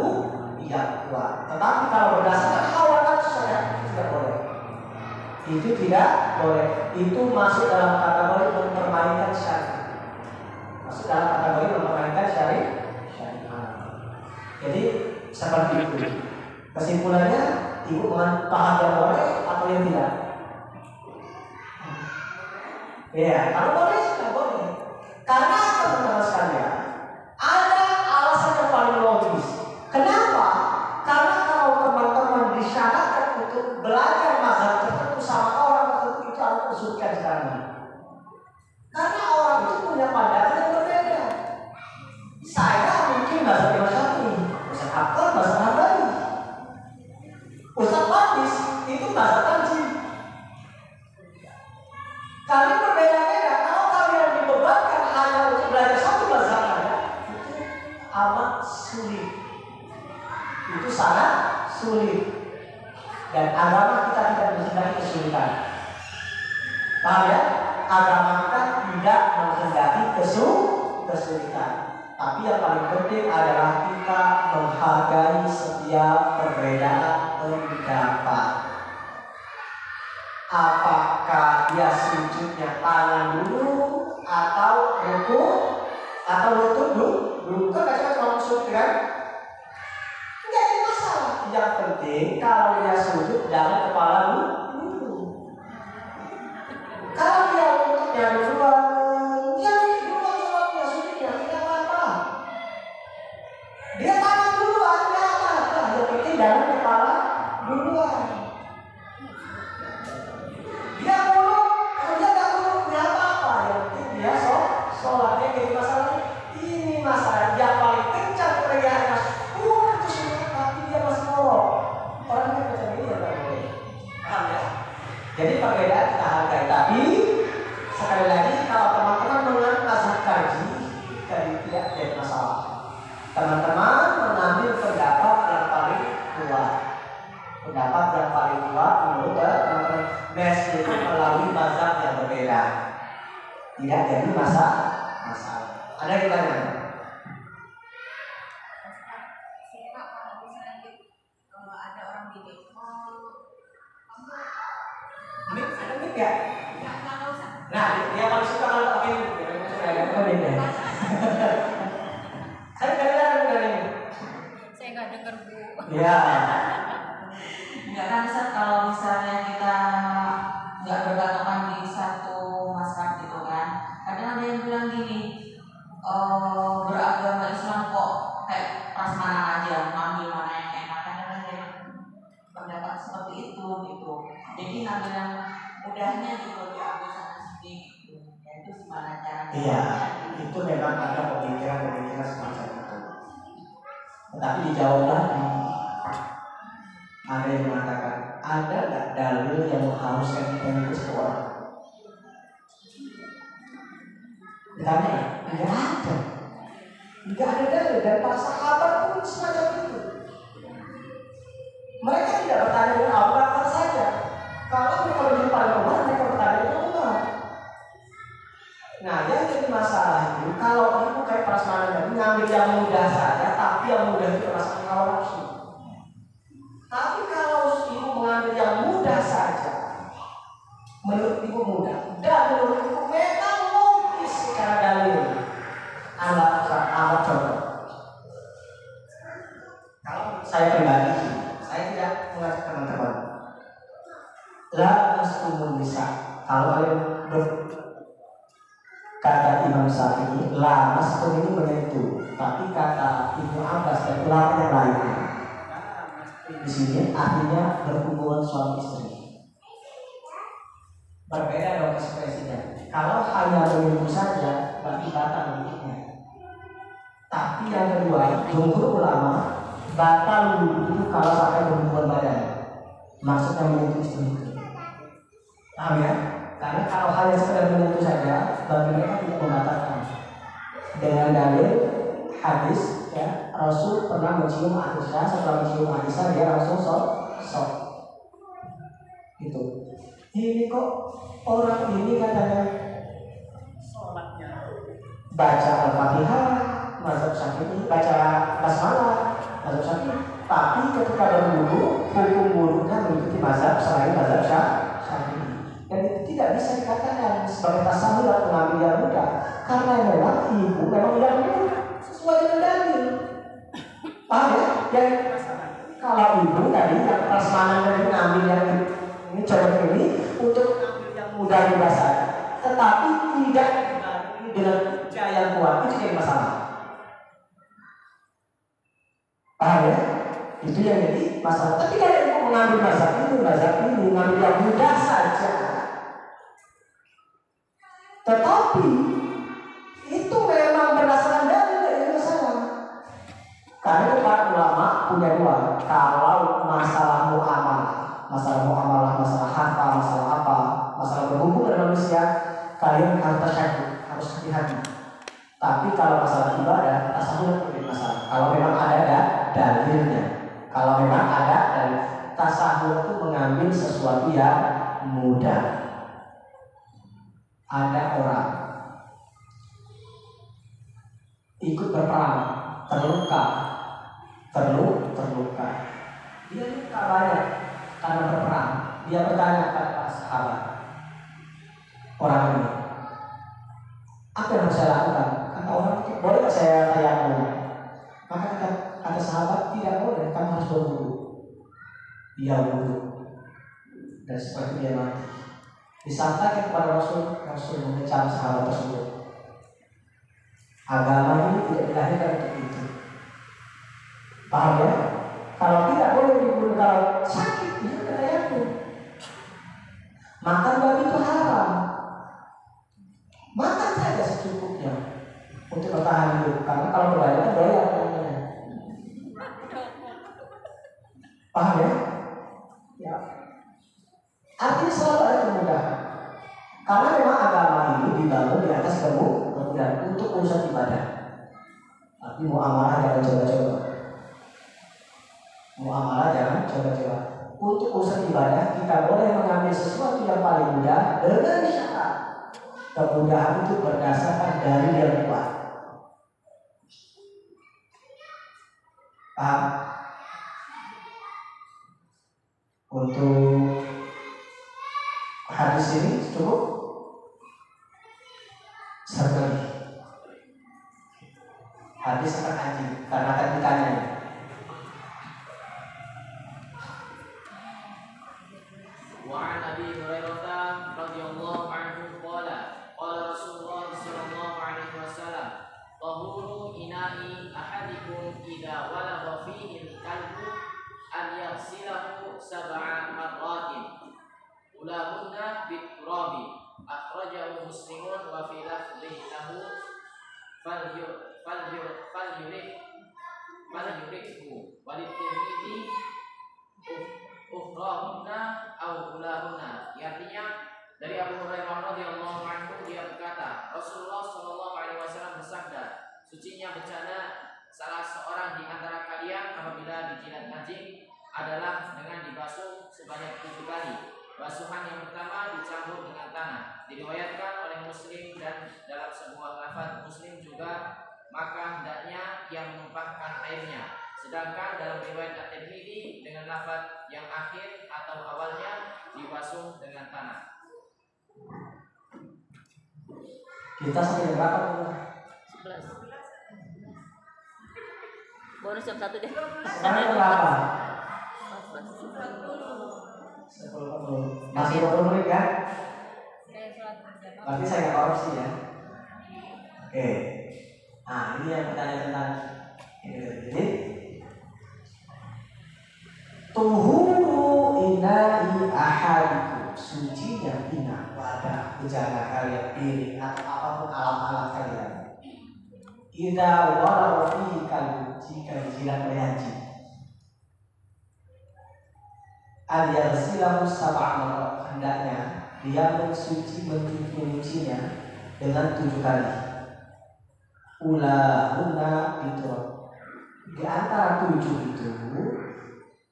kuat. Tetapi kalau berdasarkan hawa nafsu saja tidak boleh. Itu tidak boleh. Itu masuk dalam kategori mempermainkan syariat. Jadi seperti itu. Kesimpulannya, ibu paham yang boleh atau yang tidak? Ya, kalau boleh sudah boleh. Karena teman-teman sekalian, ada alasan yang paling logis. Kenapa? Karena kalau teman-teman disyaratkan untuk belajar mazhab tertentu sama orang tertentu, itu akan kesulitan sekali. Karena orang itu punya pandangan yang berbeda. Saya mungkin mazhab Imam Syafi'i, Ustaz Abdul mazhab Hambali, Ustaz Badis itu mazhab Tanji. Kalian berbeda-beda. Kalau kalian dibebankan hanya untuk belajar satu mazhab saja, itu amat sulit. Itu sangat sulit. Dan agama kita tidak menghendaki kesulitan. Paham ya? Agama kita tidak menghendaki kesulitan. Tapi yang paling penting adalah kita menghargai setiap perbedaan pendapat. Apakah dia sujudnya tangan dulu atau rukuk atau lutut dulu? Kan kadang cuma sujud kan? Enggak ada masalah. Yang penting kalau dia sujud jangan kepala dulu. Kalau dia lututnya duluan, dia duluan sholatnya sujudnya tidak apa-apa. Dia tangan duluan tidak apa-apa. Yang penting jangan kepala duluan. Dia muluk, dia tak muluk, tidak apa-apa. Yang penting dia sholatnya jadi masalah. Ini masalah yang paling kencang teriaknya. Itu semua, tapi dia masih ngorok. Orangnya macam ini ya tak boleh. Paham ya? Jadi perbedaan kita hargai. Tapi sekali lagi kalau teman-teman mengenal mazhab kaji, jadi tidak ada masalah. Teman-teman mengambil pendapat yang paling kuat. Pendapat yang paling kuat menurut teman-teman. Meskipun melalui mazhab yang berbeda, tidak jadi masalah. Ada yang tanya?
Kalau misalnya ada orang di demo, kamu
Ada mic ya?
nggak usah.
Nah, dia paling suka kalau pakai mic. Saya dengar.
Saya nggak dengar Bu.
Ya.
Enggak kan Ustaz, kalau misalnya kita nggak bergantungan di satu mazhab gitu kan, kadang ada yang bilang gini, beragama Islam kok kayak prasmanan aja, ngambil mana yang enak. Kadang ada yang pendapat seperti itu gitu. Jadi ngambil yang mudahnya gitu diambil sana sini gitu. Ya itu gimana caranya?
Iya, itu memang ada pemikiran semacam itu. Tetapi dijawab lagi. Ada yang mengatakan ada nggak dalil yang mengharuskan kita mengikut satu orang? Karena nggak ada. Nggak ada dalil, dan para sahabat pun semacam itu. Mereka tidak bertanya dengan Abu Bakar saja. Kalau mereka berjumpa dengan Umar, mereka bertanya dengan Umar. Nah, yang jadi masalah itu, kalau ibu kayak prasmanan tadi ngambil yang mudah saja, tapi yang mudah itu termasuk hawa nafsu. Tapi kalau ibu mengambil yang mudah saja, menurut ibu mudah, dan menurut ibu memang logis secara dalil. Alat contoh. Kalau saya pribadi, saya tidak mengajak teman-teman. La mas'ulun nisa. Kalau kalian kata Imam Syafi'i, la mas'ul ini menyentuh. Tapi kata Ibnu Abbas dan ulama yang lainnya, di sini artinya berhubungan suami istri. Berbeda dong ekspresinya. Kalau hanya menyentuh saja, berarti batal wudhunya. Tapi yang kedua, jumhur ulama batal wudhu itu kalau sampai berhubungan badan. Maksudnya menyentuh istri. Paham ya? Karena kalau hanya sekedar menyentuh saja, bagi mereka tidak membatalkan. Dengan dalil hadis, ya, Rasul pernah mencium Aisyah, setelah mencium Aisyah dia langsung sok. Gitu. Ini kok orang ini katanya sholatnya baca Al-Fatihah, mazhab Syafi'i, baca basmalah, mazhab Syafi'i. Tapi ketika berwudu, hukum wudunya mengikuti mazhab selain mazhab Syafi'i. Dan itu tidak bisa dikatakan sebagai tasawuf atau mengambil yang mudah, karena memang ibu memang yang mudah sesuai dengan dalil. Paham ya? Yang kalau ibu tadi yang prasmanan dari mengambil yang ini contoh ini untuk mengambil yang mudah biasa, tetapi tidak dengan hujah yang kuat, itu jadi masalah. Paham ya? Itu yang jadi masalah. Tapi kalau ibu mengambil mazhab ini, mengambil yang mudah saja. Tetapi itu memang berdasarkan dalil dari masalah. Karena para ulama punya dua. Kalau masalah muamalah, masalah harta, masalah apa, masalah berhubung dengan manusia, kalian harus tasyahud, harus hati-hati. Tapi kalau masalah ibadah, tasawuf tidak masalah. Kalau memang ada dalilnya, kalau memang ada dan tasawuf itu mengambil sesuatu yang mudah. Ada orang ikut berperang, terluka. Dia luka banyak karena berperang. Dia bertanya kepada para sahabat, orang ini, apa yang harus saya lakukan? Kata orang itu, boleh tak saya tayamum? Maka kata sahabat, tidak boleh, kamu harus berwudu. Dia wudu, dan seperti dia mati. Disampaikan kepada Rasul mengecam sahabat tersebut. Agama ini tidak dilahirkan untuk itu. Paham ya? Kalau tidak boleh dibunuh, kalau sakit, dia tidak yakin. Makan babi itu haram. Makan saja secukupnya untuk bertahan hidup. Karena kalau kebanyakan doyan. Paham ya? Ya. Artinya selalu ada kemudahan. Karena memang agama ini dibangun di atas kemudahan untuk urusan ibadah. Tapi muamalah jangan coba-coba. Untuk urusan ibadah kita boleh mengambil sesuatu yang paling mudah dengan syarat kemudahan itu berdasarkan dalil yang kuat. Paham? Untuk hadis ini cukup sekali. Hadis akan haji karena akan ditanya.
وعن أبي هريرة رضي الله عنه قال قال رسول الله صلى الله عليه وسلم طهور إناء أحدكم إذا ولغ فيه الكلب أن يغسله 7 مرات أولاهن بالتراب أخرجه مسلم وفي لفظ له فليركه وللترمذي zuhrahunna aw ulahunna. Artinya dari Abu Hurairah radhiyallahu anhu dia berkata, Rasulullah sallallahu alaihi wasallam bersabda, sucinya bencana salah seorang di antara kalian apabila dijilat anjing adalah dengan dibasuh sebanyak 7 kali. Basuhan yang pertama dicampur dengan tanah. Diriwayatkan oleh Muslim dan dalam sebuah lafaz Muslim juga, maka hendaknya yang menumpahkan airnya. Sedangkan dalam riwayat At-Tirmidzi dengan lafaz yang akhir atau awalnya dibasuh dengan tanah.
Kita sampai berapa?
11. Bonus jam 1 deh.
Sekarang berapa? 10 masih 20 menit kan?
Kayak sholat berjamaah.
Berarti saya nggak korupsi ya. Oke. Nah ini yang bertanya tentang ini. Jadi tuhuru ina'i ahadikum, sucinya ina wadah bejana kalian, piring atau apapun alat-alat kalian. Idza wala'a fihi kalbu, jika dijilat oleh anjing. Al-yarsilahu sab'a marrat, hendaknya dia mencucinya dengan 7 kali. Ulahunna biturab, di antara 7 itu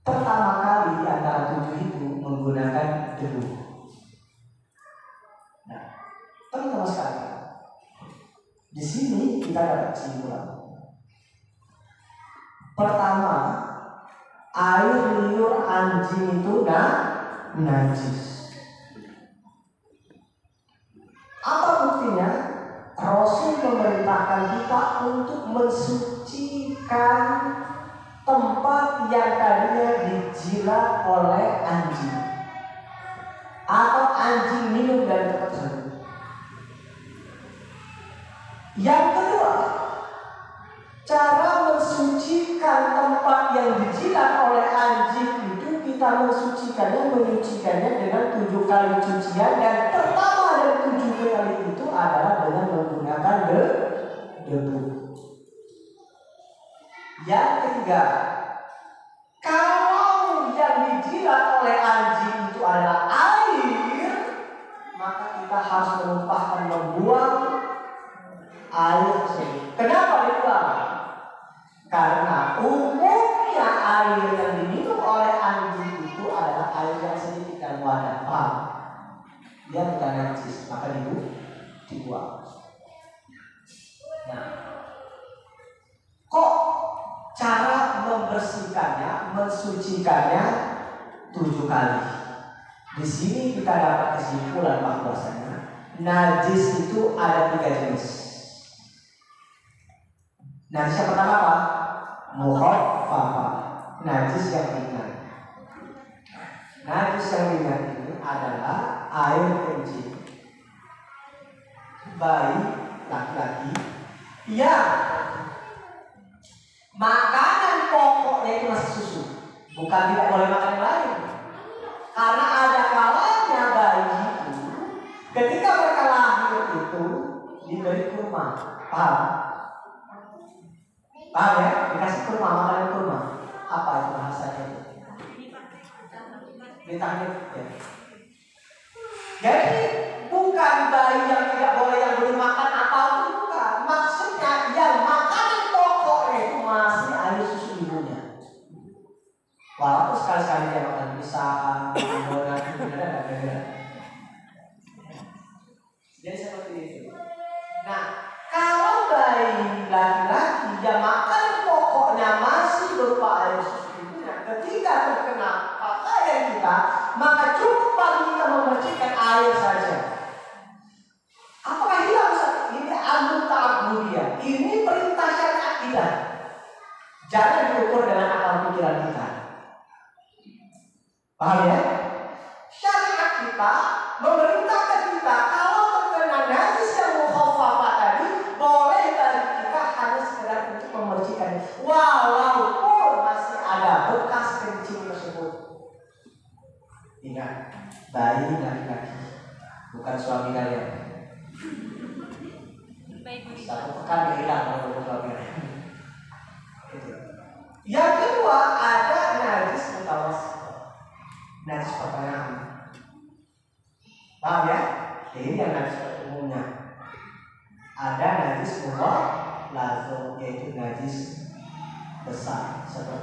pertama kali di antara 7 itu menggunakan debu. Nah, teman-teman sekalian, di sini kita dapat kesimpulan. Pertama, air liur anjing itu najis. Apa buktinya? Rasul memerintahkan kita untuk mensucikan tempat yang tadinya dijilat oleh anjing atau anjing minum dari tempat tersebut. Yang kedua, cara mensucikan tempat yang dijilat oleh anjing itu kita menyucikannya dengan 7 kali cucian, dan pertama dari 7 kali itu adalah dengan menggunakan debu. Yang ketiga, kalau yang dijilat oleh anjing itu adalah air, maka kita harus membuang air tersebut. Kenapa dibuang? Karena umumnya air yang diminum oleh anjing itu adalah air yang sedikit dan wadah, paham? Dia bukan najis, maka dibuang. Nah, kok cara membersihkannya, mensucikannya 7 kali? Di sini kita dapat kesimpulan bahwasanya najis itu ada 3 jenis. Najis yang pertama apa? Mukhaffafah, najis yang ringan. Najis yang ringan ini adalah air kencing bayi laki-laki yang makanan pokoknya itu masih susu, bukan tidak boleh makan yang lain. Karena ada kalanya bayi itu ketika mereka lahir itu diberi kurma, paham? Paham ya? Dikasih kurma, makanan kurma. Apa itu bahasanya itu? Ditanya ya. Jadi bukan bayi yang tidak boleh yang belum makan atau bukan. Maksudnya yang makanan pokoknya itu masih air susu ibunya. Walaupun sekali-sekali dia makan pisang, makan donat, ada. Jadi seperti itu. Nah, kalau bayi laki-laki yang makan pokoknya masih berupa air susu ibunya, ketika terkena pakaian kita, maka cukup bagi kita memercikan air saja. Apakah hilang Ustaz? Ini amrun ta'abbudiyah. Ini perintah syariat kita. Jangan diukur dengan akal pikiran kita. Paham ya? Syariat kita memerintahkan kita kalau terkena najis yang mukhaffafah tadi, boleh bagi kita hanya sekedar untuk memercikan, walaupun masih ada bekas kencing tersebut. Ingat, bayi laki-laki, bukan suami kalian. Satu pekan hilang kalau suami kalian. Yang kedua, ada najis mutawassit. najis pertengahan. Paham ya? Ini yang najis pada umumnya. Ada najis mughalladz, yaitu najis besar seperti